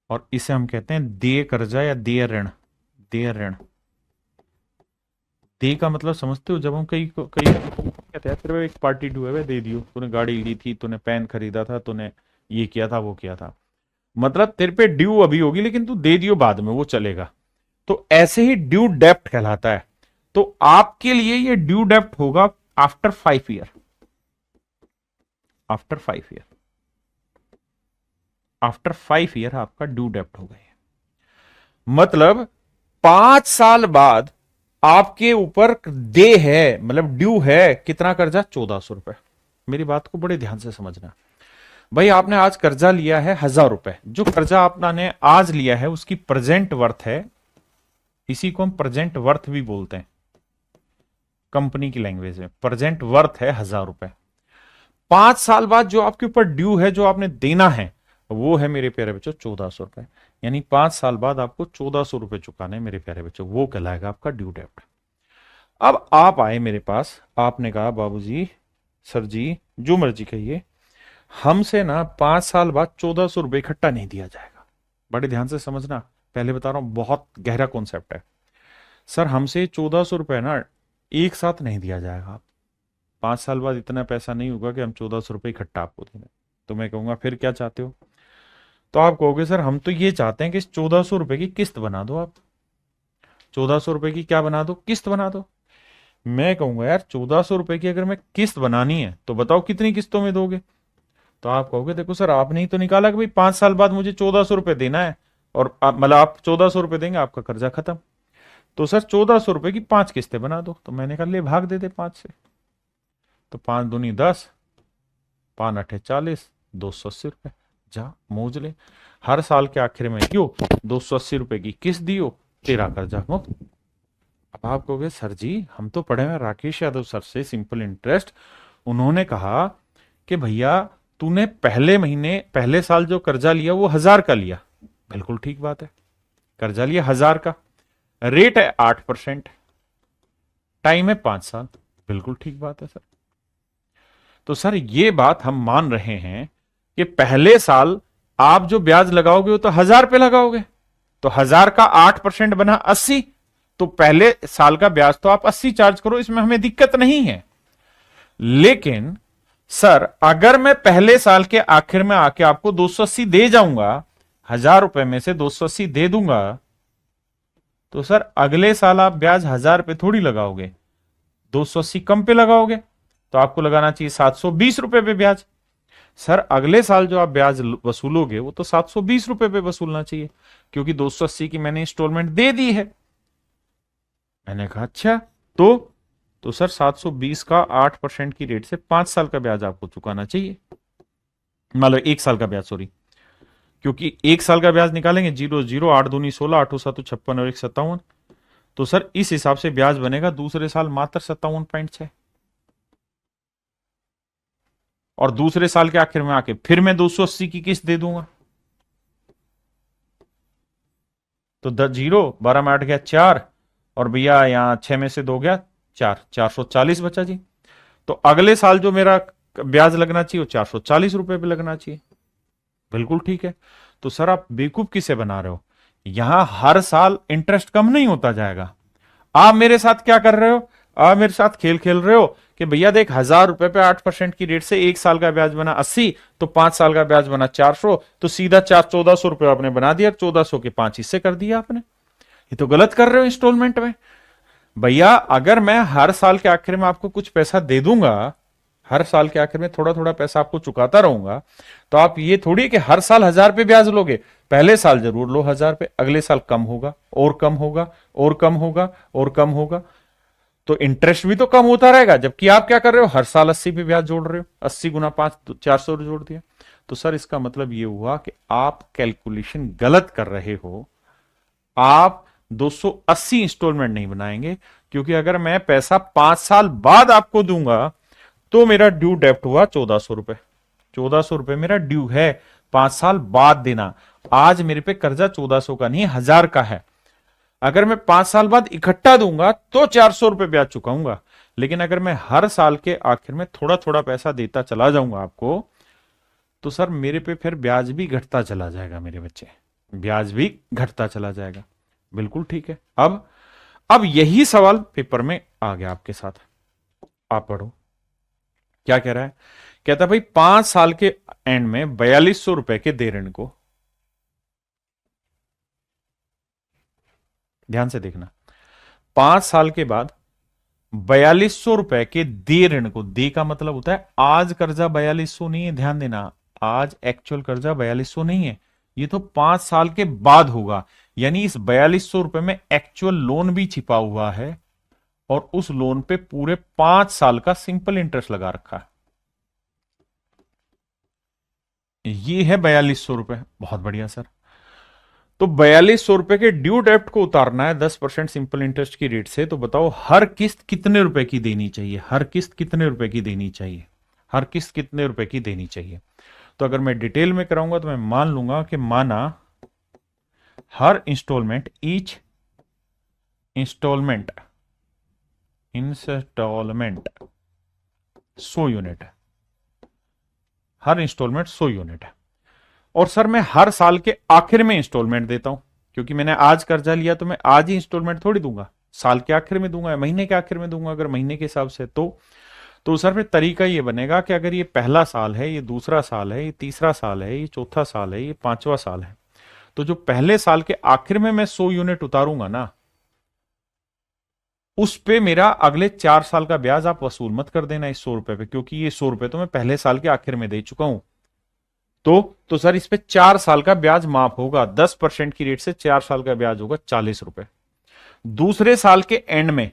और इसे हम कहते हैं देय कर्जा या देय ऋण। देय ऋण। देय का मतलब समझते हो? जब हम कई कई कहते हैं तेरे एक पार्टी ड्यू है दे दियो, तूने गाड़ी ली थी, तूने पेन खरीदा था, तूने ये किया था वो किया था, मतलब तेरे पे ड्यू अभी होगी लेकिन तू दे दियो बाद में, वो चलेगा। तो ऐसे ही ड्यू डेप्ट कहलाता है। तो आपके लिए ये ड्यू डेप्ट होगा after 5 year. After 5 year, after 5 year आपका ड्यू डेप्ट हो गया। मतलब 5 साल बाद आपके ऊपर दे है, मतलब ड्यू है कितना कर्जा? 1400 रुपए। मेरी बात को बड़े ध्यान से समझना। भाई आपने आज कर्जा लिया है 1000 रुपए। जो कर्जा आपने आज लिया है उसकी प्रेजेंट वर्थ है, इसी को हम प्रेजेंट वर्थ भी बोलते हैं कंपनी की लैंग्वेज में। प्रेजेंट वर्थ है 1000 रुपए। 5 साल बाद जो आपके ऊपर ड्यू है, जो आपने देना है, वो है मेरे प्यारे बच्चों 1400 रुपए। यानी 5 साल बाद आपको 1400 रुपए चुकाने मेरे प्यारे बच्चों, वो कहलाएगा आपका ड्यू डेप्ट। अब आप आए मेरे पास, आपने कहा बाबूजी, सर जी, जो मर्जी कहिए, हमसे ना 5 साल बाद 1400 रुपए इकट्ठा नहीं दिया जाएगा। बड़े ध्यान से समझना, पहले बता रहा हूं बहुत गहरा कॉन्सेप्ट है। सर हमसे 1400 रुपए ना एक साथ नहीं दिया जाएगा। 5 साल बाद इतना पैसा नहीं होगा कि हम 1400 रुपए इकट्ठा आपको देंगे। तो मैं कहूंगा फिर क्या चाहते हो? तो आप कहोगे सर हम तो ये चाहते हैं कि इस 1400 रुपए की किस्त बना दो। आप 1400 रुपए की क्या बना दो? किस्त बना दो। मैं कहूंगा यार 1400 रुपए की अगर मैं किस्त बनानी है तो बताओ कितनी किस्तों में दोगे? तो आप कहोगे देखो सर आपने ही तो निकाला कि भाई 5 साल बाद मुझे 1400 रुपए देना है, और मतलब आप 1400 रुपए देंगे आपका कर्जा खत्म। तो सर 1400 रुपए की 5 किस्तें बना दो। तो मैंने कहा ले भाग दे 5 से। तो 5 दूनी 10, 5 8 40, 280 रुपए। जा मौज ले। हर साल के आखिर में क्यों 280 रुपए की किस्त दियो, तेरा कर्जा मुक्त। अब आप कहोगे सर जी हम तो पढ़े हैं राकेश यादव सर से सिंपल इंटरेस्ट, उन्होंने कहा कि भैया तूने पहले महीने पहले साल जो कर्जा लिया वो 1000 का लिया। बिल्कुल ठीक बात है, कर्जा लिया 1000 का, रेट है 8%, टाइम है 5 साल। बिल्कुल ठीक बात है सर। तो सर ये बात हम मान रहे हैं कि पहले साल आप जो ब्याज लगाओगे वो तो 1000 पे लगाओगे, तो 1000 का 8% बना 80। तो पहले साल का ब्याज तो आप 80 चार्ज करो, इसमें हमें दिक्कत नहीं है। लेकिन सर अगर मैं पहले साल के आखिर में आके आपको 280 दे जाऊंगा, 1000 रुपए में से 280 दे दूंगा, तो सर अगले साल आप ब्याज 1000 पे थोड़ी लगाओगे, 280 कम पे लगाओगे। तो आपको लगाना चाहिए 720 रुपए पे ब्याज। सर अगले साल जो आप ब्याज वसूलोगे वो तो 720 रुपए पे वसूलना चाहिए, क्योंकि 280 की मैंने इंस्टॉलमेंट दे दी है। मैंने कहा अच्छा, तो सर 720 का 8% की रेट से 5 साल का ब्याज आपको चुकाना चाहिए, मतलब 1 साल का ब्याज, सॉरी, क्योंकि 1 साल का ब्याज निकालेंगे 0 0, 8 दूनी 16, 8 7 56 और 1 57। तो सर इस हिसाब से ब्याज बनेगा दूसरे साल मात्र 57.6। और दूसरे साल के आखिर में आके फिर मैं 280 की किस्त दे दूंगा। तो 10 जीरो, 12 में 8 गया 4, और भैया यहाँ 6 में से 2 गया 4, 440 बचा जी। तो अगले साल जो मेरा ब्याज लगना चाहिए वो 440 रुपए पे लगना चाहिए। बिल्कुल ठीक है। तो सर आप बेवकूफ किसे बना रहे हो? यहां हर साल इंटरेस्ट कम नहीं होता जाएगा। आप मेरे साथ क्या कर रहे हो? आप मेरे साथ खेल खेल रहे हो कि भैया देख 1000 रुपए पे 8% की रेट से 1 साल का ब्याज बना 80, तो 5 साल का ब्याज बना 400, तो सीधा 1400 रुपए आपने बना दिया, 1400 के 5 हिस्से कर दिया आपने। ये तो गलत कर रहे हो इंस्टॉलमेंट में। भैया अगर मैं हर साल के आखिर में आपको कुछ पैसा दे दूंगा, हर साल के आखिर में थोड़ा थोड़ा पैसा आपको चुकाता रहूंगा, तो आप ये थोड़ी कि हर साल 1000 पे ब्याज लोगे। पहले साल जरूर लो 1000 पे, अगले साल कम होगा और कम होगा और कम होगा और कम होगा, तो इंटरेस्ट भी तो कम होता रहेगा। जबकि आप क्या कर रहे हो? हर साल 80 पे ब्याज जोड़ रहे हो। 80 गुना 5 तो 400 जोड़ दिया। तो सर इसका मतलब ये हुआ कि आप कैलकुलेशन गलत कर रहे हो। आप 280 इंस्टॉलमेंट नहीं बनाएंगे, क्योंकि अगर मैं पैसा 5 साल बाद आपको दूंगा तो मेरा ड्यू डेप्ट हुआ 1400 रुपए। 1400 रुपए मेरा ड्यू है, 5 साल बाद देना। आज मेरे पे कर्जा 1400 का नहीं 1000 का है। अगर मैं 5 साल बाद इकट्ठा दूंगा तो 400 रुपए ब्याज चुकाऊंगा। लेकिन अगर मैं हर साल के आखिर में थोड़ा थोड़ा पैसा देता चला जाऊंगा आपको, तो सर मेरे पे फिर ब्याज भी घटता चला जाएगा मेरे बच्चे, ब्याज भी घटता चला जाएगा। बिल्कुल ठीक है। अब यही सवाल पेपर में आ गया आपके साथ। आप पढ़ो क्या कह रहा है। कहता भाई 5 साल के एंड में 4200 रुपए के दे ऋण को, ध्यान से देखना, 5 साल के बाद 4200 रुपए के दे ऋण को, दे का मतलब होता है आज कर्जा 4200 नहीं है, ध्यान देना, आज एक्चुअल कर्जा 4200 नहीं है, ये तो 5 साल के बाद होगा। यानी इस 4200 रुपए में एक्चुअल लोन भी छिपा हुआ है, और उस लोन पे पूरे 5 साल का सिंपल इंटरेस्ट लगा रखा है। ये है 4200 रुपए। बहुत बढ़िया सर। तो 4200 रुपए के ड्यू डेप्ट को उतारना है 10% सिंपल इंटरेस्ट की रेट से। तो बताओ हर किस्त कितने रुपए की देनी चाहिए? हर किस्त कितने रुपए की देनी चाहिए? हर किस्त कितने रुपए की देनी चाहिए? तो अगर मैं डिटेल में कराऊंगा तो मैं मान लूंगा कि माना हर इंस्टॉलमेंट, ईच इंस्टॉलमेंट 100 यूनिट है। हर इंस्टॉलमेंट 100 यूनिट है। और सर मैं हर साल के आखिर में इंस्टॉलमेंट देता हूं, क्योंकि मैंने आज कर्जा लिया तो मैं आज ही इंस्टॉलमेंट थोड़ी दूंगा, साल के आखिर में दूंगा या महीने के आखिर में दूंगा। अगर महीने के हिसाब से तो सर फिर तरीका ये बनेगा कि अगर ये पहला साल है, ये दूसरा साल है, ये तीसरा साल है, ये चौथा साल है, ये 5वां साल है, तो जो पहले साल के आखिर में मैं 100 यूनिट उतारूंगा ना, उस पे मेरा अगले 4 साल का ब्याज आप वसूल मत कर देना इस 100 रुपए पे, क्योंकि ये 100 रुपए तो मैं पहले साल के आखिर में दे चुका हूं। तो सर इस पे 4 साल का ब्याज माफ होगा। 10% की रेट से 4 साल का ब्याज होगा 40 रुपए। दूसरे साल के एंड में,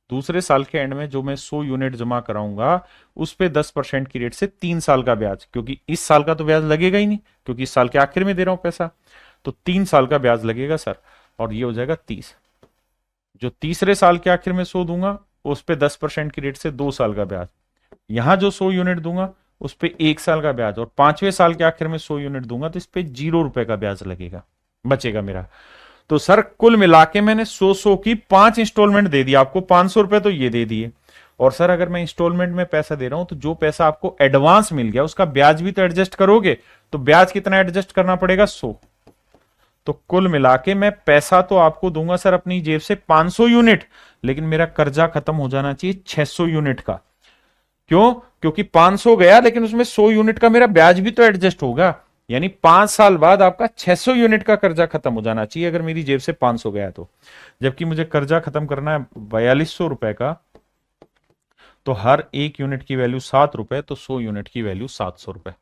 दूसरे साल के एंड में जो मैं 100 यूनिट जमा कराऊंगा, उस पे 10% की रेट से 3 साल का ब्याज, क्योंकि इस साल का तो ब्याज लगेगा ही नहीं, क्योंकि इस साल के आखिर में दे रहा हूं पैसा, तो 3 साल का ब्याज लगेगा सर, और ये हो जाएगा 30। जो तीसरे साल के आखिर में 100 दूंगा, उस पे 10% की रेट से 2 साल का ब्याज। यहां जो 100 यूनिट दूंगा उस पे 1 साल का ब्याज, और 5वें साल के आखिर में 100 यूनिट दूंगा तो इस पे 0 रुपए का ब्याज लगेगा, बचेगा मेरा। तो सर कुल मिला के मैंने 100 की 5 इंस्टॉलमेंट दे दिया आपको, 500 रुपए तो ये दे दिए। और सर अगर मैं इंस्टॉलमेंट में पैसा दे रहा हूं तो जो पैसा आपको एडवांस मिल गया उसका ब्याज भी तो एडजस्ट करोगे, तो ब्याज कितना एडजस्ट करना पड़ेगा? 100। तो कुल मिला के मैं पैसा तो आपको दूंगा सर अपनी जेब से 500 यूनिट, लेकिन मेरा कर्जा खत्म हो जाना चाहिए 600 यूनिट का। क्यों? क्योंकि 500 गया, लेकिन उसमें 100 यूनिट का मेरा ब्याज भी तो एडजस्ट होगा। यानी 5 साल बाद आपका 600 यूनिट का कर्जा खत्म हो जाना चाहिए, अगर मेरी जेब से 500 गया तो। जबकि मुझे कर्जा खत्म करना है 4200 रुपए का, तो हर एक यूनिट की वैल्यू 7 रुपए, तो 100 यूनिट की वैल्यू 700 रुपए।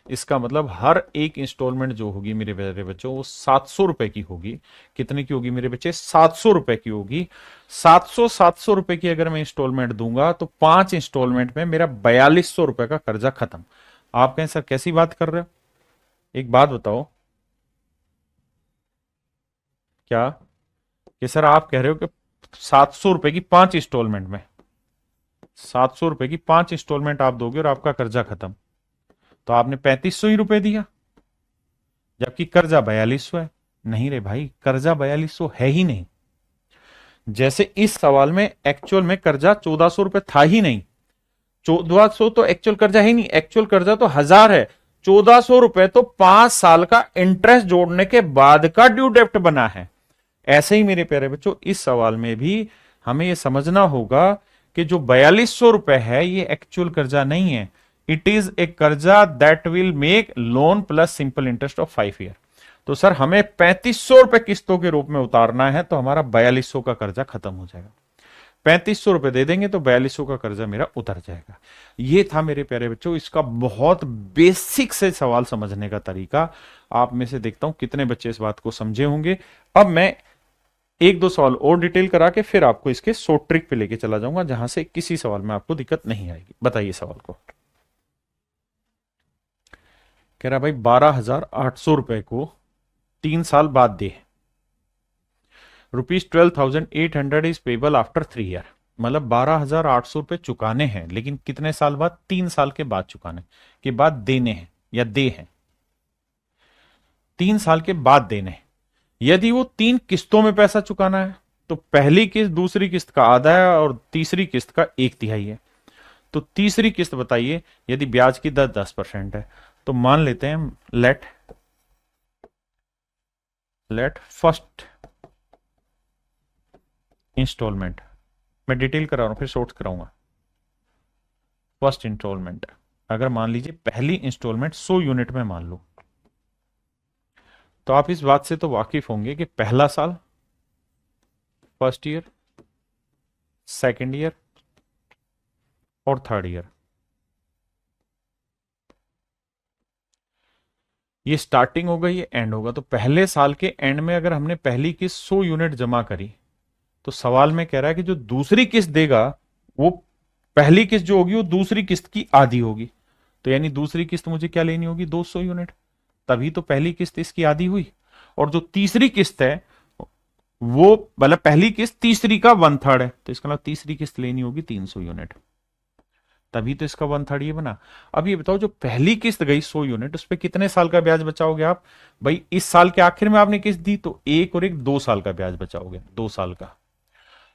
इसका मतलब हर एक इंस्टॉलमेंट जो होगी मेरे बच्चों वो 700 रुपए की होगी। कितने की होगी मेरे बच्चे? 700 रुपए की होगी। 700 रुपए की अगर मैं इंस्टॉलमेंट दूंगा तो 5 इंस्टॉलमेंट में मेरा 4200 रुपए का कर्जा खत्म। आप कहें सर कैसी बात कर रहे हो? एक बात बताओ, क्या कि सर आप कह रहे हो कि 700 रुपए की 5 इंस्टॉलमेंट में, 700 रुपए की 5 इंस्टॉलमेंट आप दोगे और आपका कर्जा खत्म, तो आपने 3500 ही रुपए दिया, जबकि कर्जा 4200 है। नहीं रे भाई, कर्जा 4200 है ही नहीं। जैसे इस सवाल में एक्चुअल में कर्जा 1400 रुपए था ही नहीं। 1400 तो एक्चुअल कर्जा ही नहीं, एक्चुअल कर्जा तो 1000 है। 1400 रुपए तो 5 साल का इंटरेस्ट जोड़ने के बाद का ड्यू डेप्ट बना है। ऐसे ही मेरे प्यारे बच्चों, इस सवाल में भी हमें यह समझना होगा कि जो 4200 रुपए है ये एक्चुअल कर्जा नहीं है। इट इज ए कर्जा that will make loan plus simple interest of 5 year. तो सर हमें 3500 रुपए किस्तों के रूप में उतारना है, तो हमारा 4200 का कर्जा खत्म हो जाएगा। 3500 रुपए दे देंगे तो 4200 का कर्जा मेरा उतर जाएगा। ये था मेरे प्यारे बच्चों इसका बहुत बेसिक से सवाल समझने का तरीका। आप में से देखता हूं कितने बच्चे इस बात को समझे होंगे। अब मैं एक दो सवाल और डिटेल करा के फिर आपको इसके शॉर्ट ट्रिक पे लेके चला जाऊंगा, जहां से किसी सवाल में आपको दिक्कत नहीं आएगी। बताइए सवाल को। कह रहा भाई 12,800 रुपए को 3 साल बाद दे, ₹12,800 इज पेबल आफ्टर 3 ईयर। मतलब 12,800 रुपए चुकाने हैं, लेकिन कितने साल बाद? 3 साल के बाद चुकाने के बाद देने हैं या दे हैं। 3 साल के बाद देने हैं। यदि वो 3 किस्तों में पैसा चुकाना है तो पहली किस्त दूसरी किस्त का आधा है और तीसरी किस्त का 1/3 है। तो तीसरी किस्त बताइए, यदि ब्याज की दर 10% है तो मान लेते हैं लेट फर्स्ट इंस्टॉलमेंट, मैं डिटेल करा रहा हूं फिर शॉर्ट कराऊंगा। फर्स्ट इंस्टॉलमेंट अगर मान लीजिए पहली इंस्टॉलमेंट 100 यूनिट में मान लो, तो आप इस बात से तो वाकिफ होंगे कि पहला साल, फर्स्ट ईयर, सेकेंड ईयर और थर्ड ईयर, ये स्टार्टिंग होगा, ये एंड होगा। तो पहले साल के एंड में अगर हमने पहली किस्त 100 यूनिट जमा करी, तो सवाल में कह रहा है कि जो दूसरी किस्त देगा वो पहली किस्त जो होगी वो दूसरी किस्त की आधी होगी। तो यानी दूसरी किस्त मुझे क्या लेनी होगी? 200 यूनिट। तभी तो पहली किस्त इसकी आधी हुई। और जो तीसरी किस्त है वो मतलब पहली किस्त तीसरी का 1/3 है, तो इसका मतलब तीसरी किस्त लेनी होगी 300 यूनिट। तभी तो इसका 1/3 ये बना। अब ये बताओ जो पहली किस्त गई 100 यूनिट, उस पर कितने साल का ब्याज बचाओगे आप? भाई इस साल के आखिर में आपने किस्त दी तो एक और एक 2 साल का ब्याज बचाओगे, 2 साल का।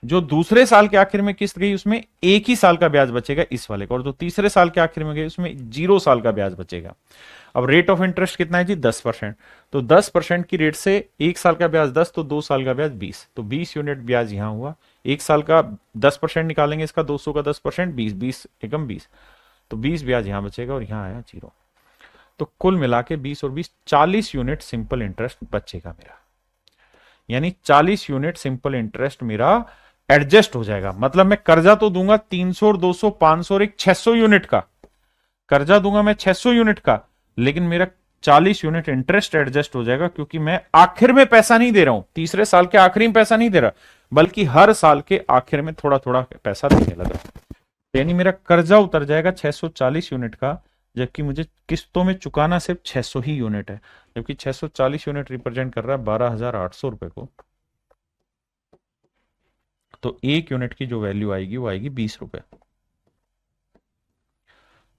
जो दूसरे साल के आखिर में किस्त गई उसमें 1 ही साल का ब्याज बचेगा इस वाले का, और जो तीसरे साल के आखिर में गई उसमें 0 साल का ब्याज बचेगा। अब रेट ऑफ इंटरेस्ट कितना है जी? 10%। तो 10% की रेट से 1 साल का ब्याज 10, तो 2 साल का ब्याज 20, तो 20 यूनिट ब्याज यहां हुआ। 1 साल का 10% निकालेंगे इसका, 200 का 10%, 20, 20 एकम 20, तो 20 ब्याज यहां बचेगा और यहां आया 0। तो कुल मिला के 20 और 20 40 यूनिट सिंपल इंटरेस्ट बचेगा मेरा। यानी 40 यूनिट सिंपल इंटरेस्ट मेरा एडजस्ट हो जाएगा। मतलब मैं कर्जा तो दूंगा 300 और 200, 500 और एक 600 यूनिट का कर्जा दूंगा मैं, 600 यूनिट का, लेकिन मेरा 40 यूनिट इंटरेस्ट एडजस्ट हो जाएगा, क्योंकि मैं आखिर में पैसा नहीं दे रहा हूं, तीसरे साल के आखिरी में पैसा नहीं दे रहा, बल्कि हर साल के आखिर में थोड़ा थोड़ा पैसा देने लगा। यानी मेरा कर्जा उतर जाएगा 640 यूनिट का, जबकि मुझे किस्तों में चुकाना सिर्फ 600 ही यूनिट है। जबकि 640 यूनिट रिप्रेजेंट कर रहा है 12,800 रुपए को, तो एक यूनिट की जो वैल्यू आएगी वो आएगी 20 रुपए।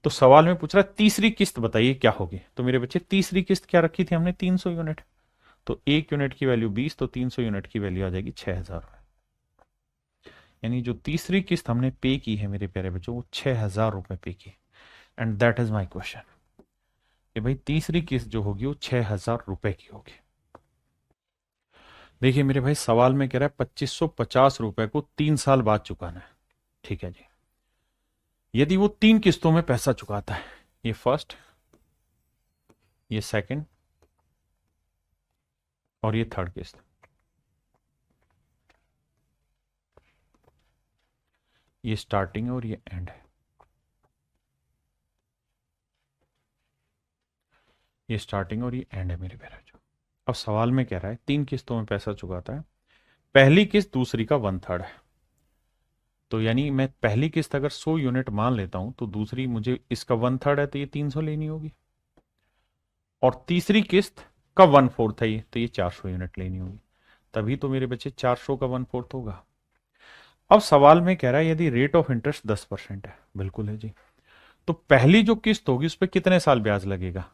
तो सवाल में पूछ रहा है तीसरी किस्त बताइए क्या होगी। तो मेरे बच्चे तीसरी किस्त क्या रखी थी हमने? 300 यूनिट। तो एक यूनिट की वैल्यू 20, तो 300 यूनिट की वैल्यू आ जाएगी 6,000 रुपए। यानी जो तीसरी किस्त हमने पे की है मेरे प्यारे बच्चों, वो 6,000 रुपए पे की। And that is my question कि भाई तीसरी किस्त जो होगी वो 6,000 रुपए की होगी। देखिए मेरे भाई सवाल में कह रहा है 2550 रुपए को 3 साल बाद चुकाना है। ठीक है जी। यदि वो 3 किस्तों में पैसा चुकाता है, ये फर्स्ट, ये सेकंड और ये थर्ड किस्त, ये स्टार्टिंग है और ये एंड है, ये स्टार्टिंग और ये एंड है मेरे प्यारे बच्चों। अब सवाल में कह रहा है 3 किस्तों में पैसा चुकाता है, पहली किस्त दूसरी का 1/3 है। तो यानी मैं पहली किस्त अगर 100 यूनिट मान लेता हूं, तो दूसरी मुझे इसका 1/3 है तो ये 300 लेनी होगी, और तीसरी किस्त का 1/4 है ये, तो ये 400 यूनिट लेनी होगी। तभी तो मेरे बच्चे 400 का 1/4 होगा। अब सवाल में कह रहा है यदि रेट ऑफ इंटरेस्ट 10% है, बिल्कुल है जी, तो पहली जो किस्त होगी उस पर कितने साल ब्याज लगेगा?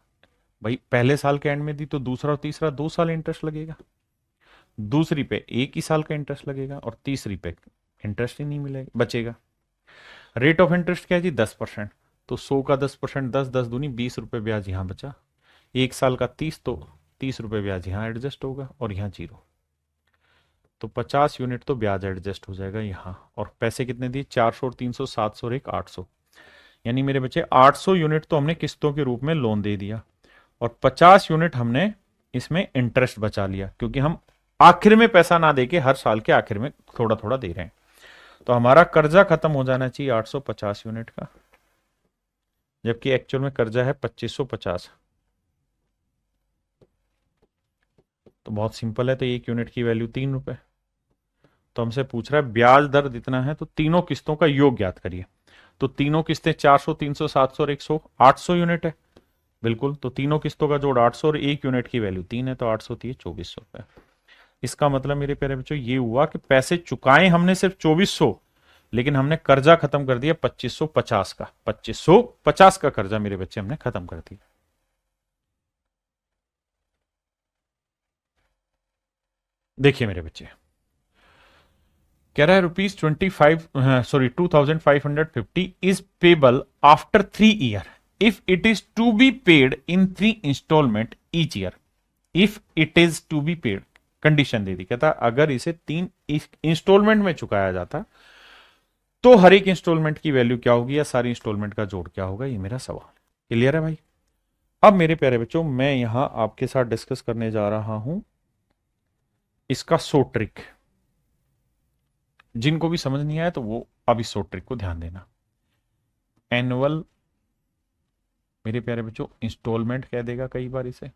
भाई पहले साल के एंड में दी तो दूसरा और तीसरा 2 साल इंटरेस्ट लगेगा, दूसरी पे एक ही साल का इंटरेस्ट लगेगा, और तीसरी पे इंटरेस्ट ही नहीं मिलेगा, बचेगा। रेट ऑफ इंटरेस्ट क्या है जी? 10%। तो 100 का 10%, 10, 10 दूनी 20 रुपए ब्याज यहां बचा। एक साल का 30, तो 30 रुपए ब्याज यहां एडजस्ट होगा और यहां 0। तो 50 यूनिट तो ब्याज एडजस्ट हो जाएगा यहां। और पैसे कितने दिए? 400 और 300, 700 और एक 800। यानी मेरे बच्चे 800 यूनिट तो हमने किस्तों के रूप में लोन दे दिया, और 50 यूनिट हमने इसमें इंटरेस्ट बचा लिया, क्योंकि हम आखिर में पैसा ना देके हर साल के आखिर में थोड़ा थोड़ा दे रहे हैं। तो हमारा कर्जा खत्म हो जाना चाहिए 850 यूनिट का, जबकि एक्चुअल में कर्जा है 2550। तो बहुत सिंपल है, तो एक यूनिट की वैल्यू 3 रुपए। तो हमसे पूछ रहा है ब्याज दर इतना है, तो तीनों किस्तों का योग ज्ञात करिए। तो तीनों किस्तें 400, 300, 700 और 100, 800 यूनिट है। बिल्कुल, तो तीनों किस्तों का जोड़ 800 और एक यूनिट की वैल्यू 3 है, तो 800 थी 2400 रुपए। इसका मतलब मेरे प्यारे बच्चों ये हुआ कि पैसे चुकाए हमने सिर्फ 2400, लेकिन हमने कर्जा खत्म कर दिया 2550 का। 2550 का कर्जा मेरे बच्चे हमने खत्म कर दिया। देखिए मेरे बच्चे, कह रहा है ₹25 is payable after 3 year if it is to be paid in 3 instalment each year. If it is to be paid, condition दे दी, कहता अगर इसे 3 इंस्टॉलमेंट में चुकाया जाता तो हर एक इंस्टॉलमेंट की वैल्यू क्या होगी, या सारी इंस्टॉलमेंट का जोड़ क्या होगा, ये मेरा सवाल। क्लियर है भाई? अब मेरे प्यारे बच्चों, मैं यहां आपके साथ डिस्कस करने जा रहा हूं इसका सो ट्रिक। जिनको भी समझ नहीं आया तो वो अब इस सो ट्रिक को ध्यान देना। एनुअल, मेरे प्यारे बच्चों, इंस्टॉलमेंट कह देगा कई बार इसे,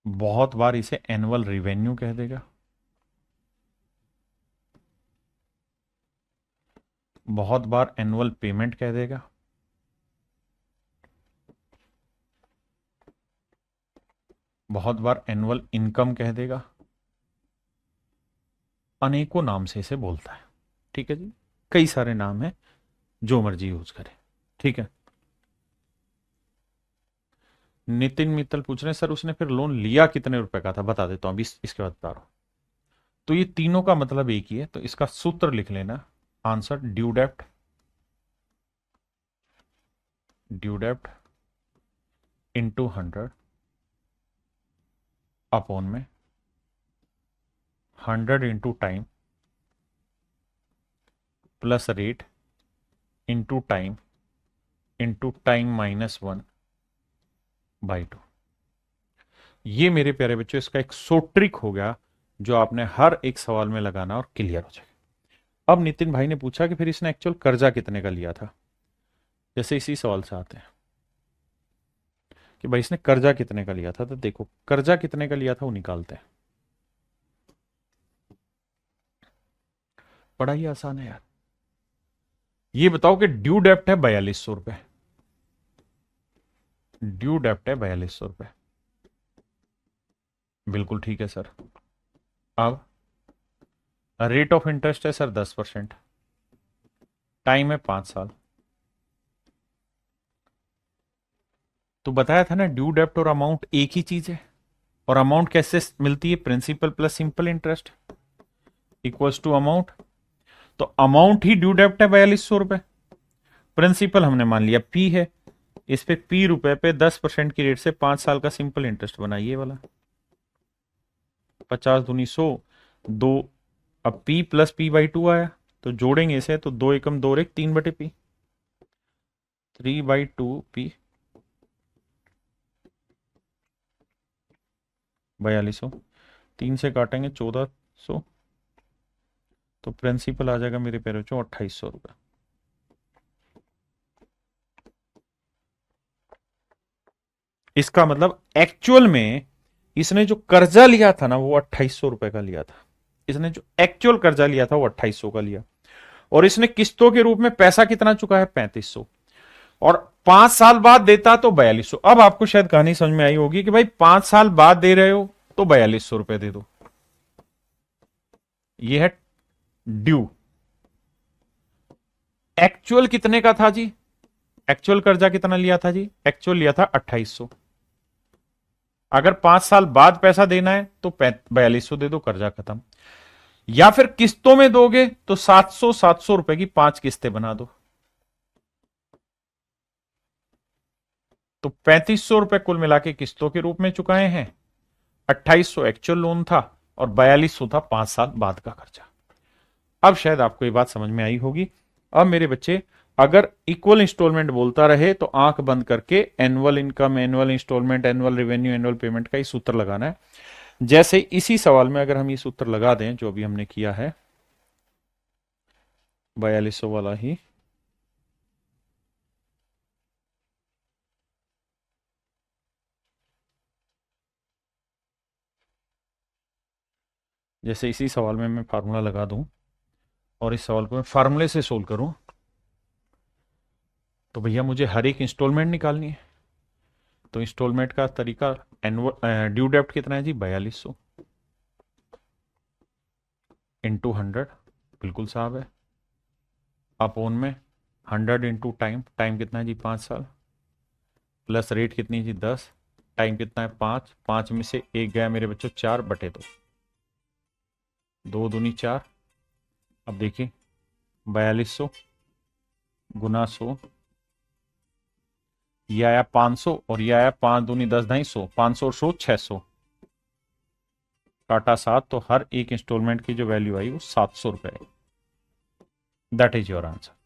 बहुत बार इसे एनुअल रिवेन्यू कह देगा, बहुत बार एनुअल पेमेंट कह देगा, बहुत बार एनुअल इनकम कह देगा, अनेकों नाम से इसे बोलता है। ठीक है जी, कई सारे नाम है, जो मर्जी यूज करें। ठीक है। नितिन मित्तल पूछ रहे हैं सर उसने फिर लोन लिया कितने रुपए का था? बता देता हूं अभी, इसके बाद बता रहा हूं। तो ये तीनों का मतलब एक ही है, तो इसका सूत्र लिख लेना। आंसर ड्यू डेप्ट, ड्यू डेप्ट इंटू 100 अपॉन में 100 into time plus rate into time -1/2। ये मेरे प्यारे बच्चों इसका एक सो ट्रिक हो गया, जो आपने हर एक सवाल में लगाना और क्लियर हो जाएगा। अब नितिन भाई ने पूछा कि फिर इसने एक्चुअल कर्जा कितने का लिया था। जैसे इसी सवाल से आते हैं कि भाई इसने कर्जा कितने का लिया था, तो देखो कर्जा कितने का लिया था वो निकालते हैं। बड़ा ही आसान है यार। ये बताओ कि ड्यू डेप्ट है 4200 रुपए, ड्यू डेप्ट है 4200 रुपए। बिल्कुल ठीक है सर। अब रेट ऑफ इंटरेस्ट है सर 10%, टाइम है 5 साल। तो बताया था ना ड्यू डेप्ट और अमाउंट एक ही चीज है, और अमाउंट कैसे मिलती है? Principal plus simple interest equals to amount. तो अमाउंट ही ड्यू डेप्ट है 4200 रुपए, प्रिंसिपल हमने मान लिया पी है, इस पे पी रुपए पे 10% की रेट से 5 साल का सिंपल इंटरेस्ट बना, ये वाला 50 दूनी 100, 2। अब पी प्लस p/2 आया, तो जोड़ेंगे इसे, तो 2 एकम 2 रेक 3/p, 3/2p 4200, 3 से काटेंगे 1400, तो प्रिंसिपल आ जाएगा मेरे पैरों 2800 रुपए। इसका मतलब एक्चुअल में इसने जो कर्जा लिया था ना वो 2800 रुपए का लिया था। इसने जो एक्चुअल कर्जा लिया था वो 2800 का लिया, और इसने किस्तों के रूप में पैसा कितना चुका है? 3500, और 5 साल बाद देता तो 4200। अब आपको शायद कहानी समझ में आई होगी कि भाई 5 साल बाद दे रहे हो तो 4200 रुपए दे दो। ये है ड्यू, एक्चुअल कितने का था जी? एक्चुअल कर्जा कितना लिया था जी? एक्चुअल लिया था 2800। अगर 5 साल बाद पैसा देना है तो 4200 दे दो, कर्जा खत्म। या फिर किस्तों में दोगे तो 700 रुपए की 5 किस्तें बना दो, तो 3500 रुपए कुल मिला के किस्तों के रूप में चुकाए हैं। 2800 एक्चुअल लोन था और 4200 था 5 साल बाद का खर्चा। अब शायद आपको ये बात समझ में आई होगी। अब मेरे बच्चे, अगर इक्वल इंस्टॉलमेंट बोलता रहे तो आंख बंद करके annual income, annual instalment, annual revenue, annual payment का ही सूत्र लगाना है। जैसे इसी सवाल में अगर हम ये सूत्र लगा दें जो अभी हमने किया है, 4200 वाला ही, जैसे इसी सवाल में मैं फार्मूला लगा दूं और इस सवाल को मैं फार्मूले से सोल्व करूं, तो भैया मुझे हर एक इंस्टॉलमेंट निकालनी है। तो इंस्टॉलमेंट का तरीका, एनुअल ड्यू डेप्ट कितना है जी? 4200 इंटू 100, बिल्कुल साहब है, अपोन में 100 इंटू टाइम, टाइम कितना है जी? 5 साल, प्लस रेट कितनी है जी? 10, टाइम कितना है? 5, 5 में से एक गया मेरे बच्चों 4/2, 2 दूनी 4। अब देखिए 4200 गुना 100, ये आया 500 और ये आया 5 दूनी 10, 250, 500 और 100 600, काटा 7, तो हर एक इंस्टॉलमेंट की जो वैल्यू आई वो 700 रुपए। That is your answer.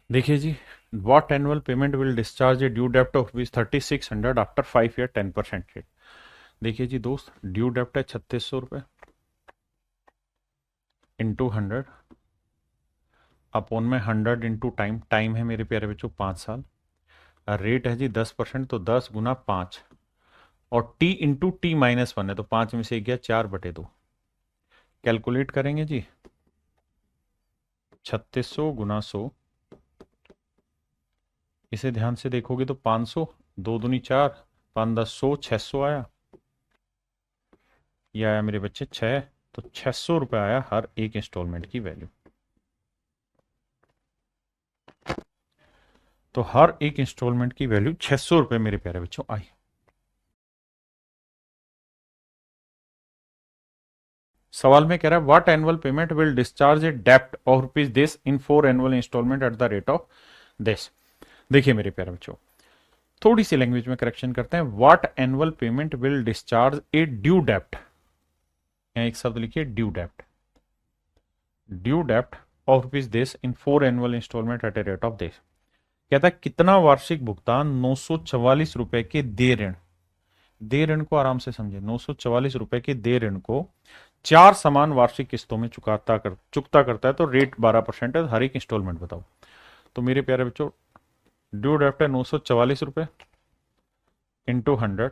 देखिए जी, what annual payment will discharge a due डेप्ट of rupees 3600 after 5 year 10% rate. देखिए जी दोस्त, ड्यू डेप्ट है 3600 रुपये इंटू 100 अपोन में 100 इंटू टाइम, टाइम है मेरे प्यारे बच्चों 5 साल, रेट है जी 10%, तो 10 गुना 5, और टी इंटू टी माइनस 1 है, तो 5 में से गया 4/2। कैलकुलेट करेंगे जी, 3600 गुना 100, इसे ध्यान से देखोगे तो 500, 2 दूनी 4, 5 10 100, 600 आया। यह आया मेरे बच्चे 6, तो 600 रुपये आया हर एक इंस्टॉलमेंट की वैल्यू। तो हर एक इंस्टॉलमेंट की वैल्यू 600 रुपये मेरे प्यारे बच्चों आई। सवाल में कह रहा है what annual payment will discharge a डेप्ट of rupees this in 4 annual instalment at the rate of this. देखिए मेरे प्यारे बच्चों, थोड़ी सी लैंग्वेज में करेक्शन करते हैं। What annual payment will discharge a due डेप्ट, यहां एक शब्द लिखिए ड्यू डेप्ट, ड्यू डेप्ट of rupees this in 4 annual instalment eight a rate of this. कहता है कितना वार्षिक भुगतान 944 रुपए के दे ऋण, दे ऋण को आराम से समझे, 944 रुपए के दे ऋण को 4 समान वार्षिक किस्तों में चुकता करता है, तो रेट 12% है, हर एक इंस्टॉलमेंट बताओ। तो मेरे प्यारे बच्चों, ड्यू डेप्ट है 944 रुपए इंटू 100,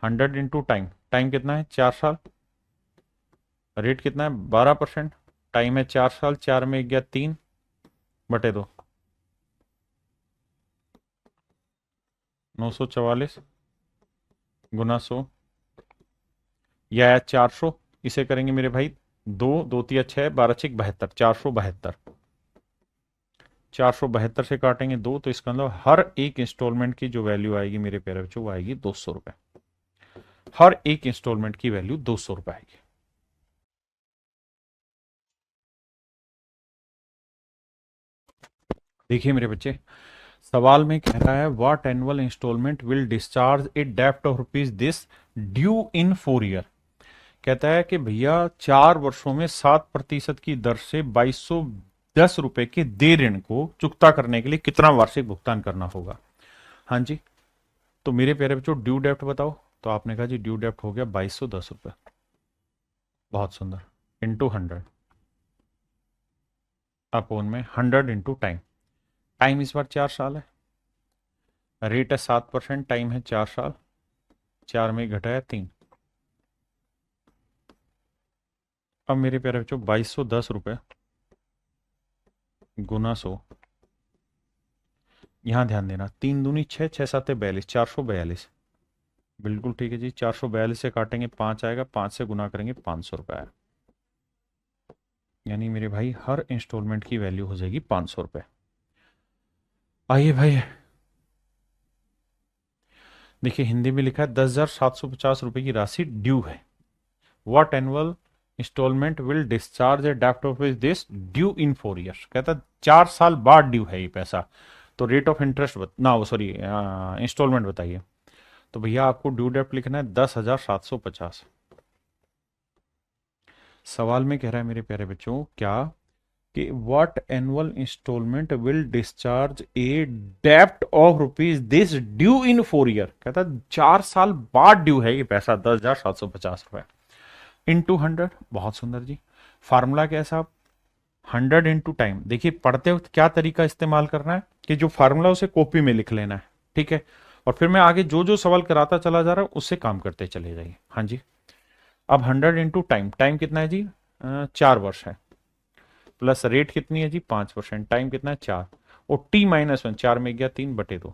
100 इंटू टाइम, टाइम कितना है? 4 साल, रेट कितना है? 12%, टाइम है 4 साल, 4 में गया 3/2, 944 गुना 100, यह आया 400। इसे करेंगे मेरे भाई 2 2 तिया 6, 12 6 72, 472, 472 से काटेंगे 2, तो इसका मतलब हर एक इंस्टॉलमेंट की जो वैल्यू आएगी मेरे प्यारे बच्चों वो आएगी 200 रुपए। हर एक इंस्टॉलमेंट की वैल्यू 200 रुपए आएगी। देखिए मेरे बच्चे, सवाल में कह रहा है what annual instalment will discharge a डेप्ट of rupees this due in 4 year. कहता है कि भैया 4 वर्षों में 7% की दर से 2210 रुपए के दे ऋण को चुकता करने के लिए कितना वार्षिक भुगतान करना होगा। हाँ जी, तो मेरे प्यारे बच्चों ड्यू डेप्ट बताओ, तो आपने कहा जी ड्यू डेप्ट हो गया 2210 रुपए, बहुत सुंदर, इंटू 100 अपोन में 100 इंटू टाइम, टाइम इस बार 4 साल है, रेट है 7%, टाइम है 4 साल, 4 में घटाया 3। अब मेरे प्यारे बच्चों 2210 रुपए गुना 100। यहां ध्यान देना, 3 दूनी 6, 6 7 42, 442। बिल्कुल ठीक है जी। 442 से काटेंगे 5 आएगा, 5 से गुना करेंगे 500 रुपये आएगा। यानी मेरे भाई हर इंस्टॉलमेंट की वैल्यू हो जाएगी 500 रुपये। आइए भाई, देखिए हिंदी में लिखा है 10,750 रुपये की राशि ड्यू है। What annual instalment will discharge a डेप्ट of this due in 4 years. कहता 4 साल बाद ड्यू है ये पैसा, तो रेट ऑफ इंटरेस्ट ना, वो सॉरी इंस्टॉलमेंट बताइए। तो भैया आपको ड्यू डेप्ट लिखना है 10,750। सवाल में कह रहा है मेरे प्यारे बच्चों क्या, कि what annual instalment will discharge a डेप्ट of rupees this due in 4 year. कहता 4 साल बाद ड्यू है ये पैसा 10,750 रुपए इंटू 100। बहुत सुंदर जी। फार्मूला क्या है साहब, 100 इंटू टाइम। देखिए पढ़ते वक्त क्या तरीका इस्तेमाल करना है कि जो फार्मूला उसे कॉपी में लिख लेना है, ठीक है, और फिर मैं आगे जो जो सवाल कराता चला जा रहा हूं उससे काम करते चले जाइए। हाँ जी। अब 100 इंटू टाइम, टाइम कितना है जी 4 वर्ष है, प्लस रेट कितनी है जी 5%, टाइम कितना है 4, और t-1, 4 में गया 3/2,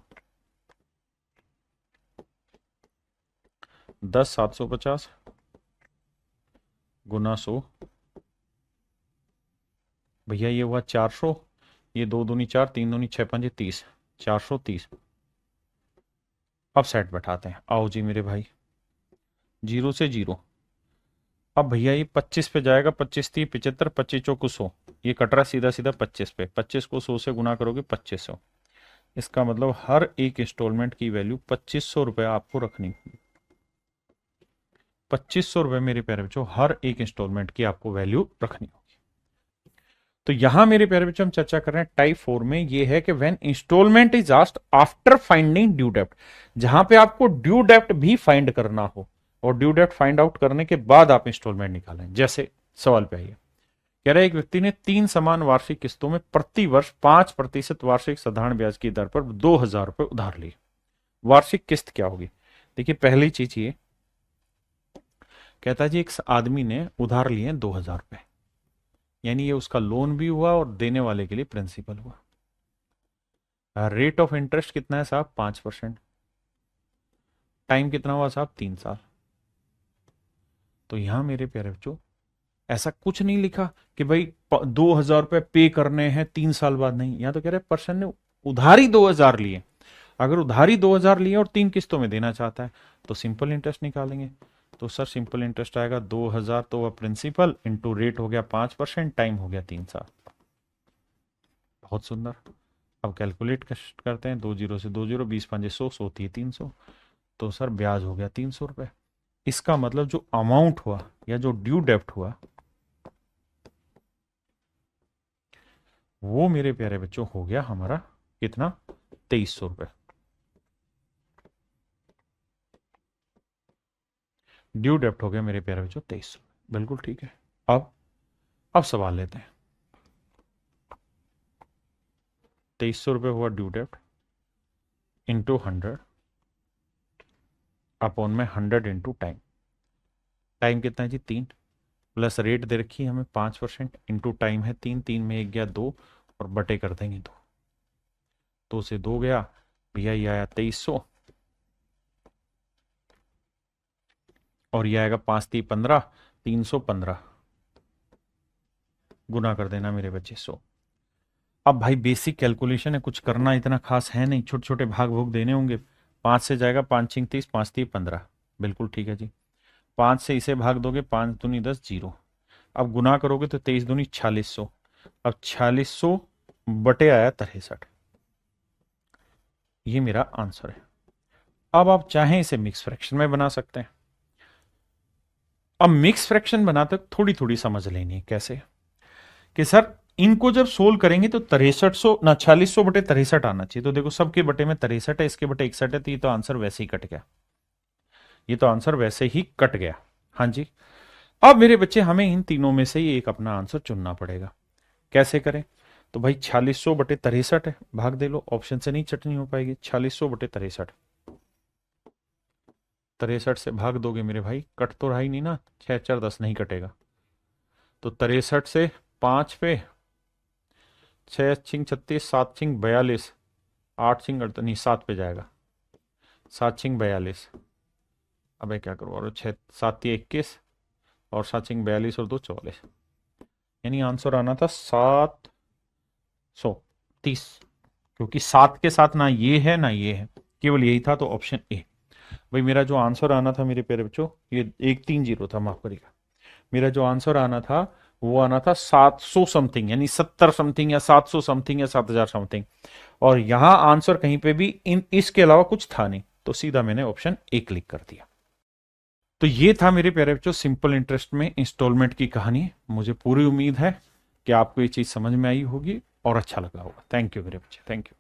10,750 गुना 100। भैया ये हुआ 400, ये 2 दूनी 4, 3 दूनी 6, 5 30, 430। अब सेट बैठाते हैं, आओ जी मेरे भाई, 0 से 0। अब भैया ये 25 पे जाएगा, 25 30 75, 25 चौक 100, ये कट रहा सीधा सीधा 25 पे, 25 को 100 से गुना करोगे 2500। इसका मतलब हर एक इंस्टॉलमेंट की वैल्यू 2500 रुपये आपको रखनी। 2500 रुपये मेरे प्यारे बच्चों हर एक इंस्टॉलमेंट की आपको वैल्यू रखनी होगी। तो यहां मेरे प्यारे बच्चों हम चर्चा कर रहे हैं टाइप 4 में, ये है कि when instalment is asked after finding due डेप्ट, जहां पे आपको ड्यू डेप्ट भी फाइंड करना हो, और ड्यू डेप्ट फाइंड आउट करने के बाद आप इंस्टॉलमेंट निकालें। जैसे सवाल पे आइए, कह रहे एक व्यक्ति ने 3 समान वार्षिक किस्तों में प्रति वर्ष 5% वार्षिक साधारण ब्याज की दर पर 2,000 रुपए उधार लिए। वार्षिक किस्त क्या होगी? देखिए पहली चीज ये कहता है जी, एक आदमी ने उधार लिए 2,000 रुपए, यानी ये उसका लोन भी हुआ और देने वाले के लिए प्रिंसिपल हुआ। रेट ऑफ इंटरेस्ट कितना है साहब 5%। टाइम कितना हुआ साहब 3 साल। तो यहां मेरे प्यारे बच्चों ऐसा कुछ नहीं लिखा कि भाई 2,000 रुपए पे करने हैं 3 साल बाद, नहीं। यहां तो कह रहे पर्सन ने उधारी 2,000 लिए। अगर उधारी 2,000 लिए और 3 किस्तों में देना चाहता है तो सिंपल इंटरेस्ट निकालेंगे। तो सर सिंपल इंटरेस्ट आएगा 2,000 तो वह प्रिंसिपल इंटू रेट हो गया 5%, टाइम हो गया 3 साल। बहुत सुंदर। अब कैलकुलेट करते हैं, 2 0 से 2 0, 20 5 100, 100 होती है 300, तो सर ब्याज हो गया 300 रुपए। इसका मतलब जो अमाउंट हुआ या जो ड्यू डेप्ट हुआ वो मेरे प्यारे बच्चों हो गया हमारा कितना 2,300 रुपए। ड्यू डेप्ट हो गया मेरे प्यारे बच्चों 2,300। बिल्कुल ठीक है। अब सवाल लेते हैं। 2,300 रुपये हुआ ड्यू डेप्ट इंटू 100 अपॉन में 100 इंटू टाइम। टाइम कितना है जी 3, प्लस रेट दे रखी है हमें 5%, इंटू टाइम है 3, 3 में 1 गया 2, और बटे कर देंगे 2, 2 से 2 गया भैया, ये आया 2,300, और ये आएगा 5 3 15, 315, गुना कर देना मेरे बच्चे 100। अब भाई बेसिक कैलकुलेशन है, कुछ करना इतना खास है नहीं, छोटे छोटे भाग भोग देने होंगे। 5 से जाएगा 5 6 30, 5 3 15, बिल्कुल ठीक है जी। 5 से इसे भाग दोगे, 5 दूनी 10 0, अब गुना करोगे तो 23 दूनी 4600, अब 4600 बटे आया 63। ये मेरा आंसर है। अब आप चाहें इसे मिक्स फ्रैक्शन में बना सकते हैं। अब मिक्स फ्रैक्शन बनाते थोड़ी थोड़ी समझ लेनी है कैसे, कि सर इनको जब सोल्व करेंगे तो 6300 ना 4600 बटे 63 आना चाहिए। तो देखो सबके बटे में 63 है, इसके बटे 61 है, तो ये तो आंसर वैसे ही कट गया। ये तो आंसर वैसे ही कट गया। हाँ जी। अब मेरे बच्चे हमें इन तीनों में से ही एक अपना आंसर चुनना पड़ेगा। कैसे करें? तो भाई 4600 बटे 63 है, भाग दे लो, ऑप्शन से नहीं चटनी हो पाएगी। 4600 बटे 63, 63 से भाग दोगे मेरे भाई, कट तो रहा ही नहीं ना, 6 4 10 नहीं कटेगा। तो 63 से 5 पे 6 छिंग 36, 7 छिंग 42, 8 छिंग 38, नहीं 7 पे जाएगा, 7 छिंग 42। अबे क्या करूँ, और 6 7 21 और 7 छिंग 42 और 2 44, यानी आंसर आना था 730, क्योंकि 7 के साथ ना ये है ना ये है, केवल यही था, तो ऑप्शन ए। भाई मेरा जो आंसर आना था मेरे प्यारे बच्चों, ये 130 था, माफ करिएगा, मेरा जो आंसर आना था वो आना था 700 समथिंग, यानी 70 समथिंग या 700 समथिंग या 7000 समथिंग, और यहां आंसर कहीं पे भी इन इसके अलावा कुछ था नहीं, तो सीधा मैंने ऑप्शन ए क्लिक कर दिया। तो ये था मेरे प्यारे बच्चों सिंपल इंटरेस्ट में इंस्टॉलमेंट की कहानी। मुझे पूरी उम्मीद है कि आपको ये चीज समझ में आई होगी और अच्छा लगा होगा। थैंक यू मेरे बच्चे, थैंक यू।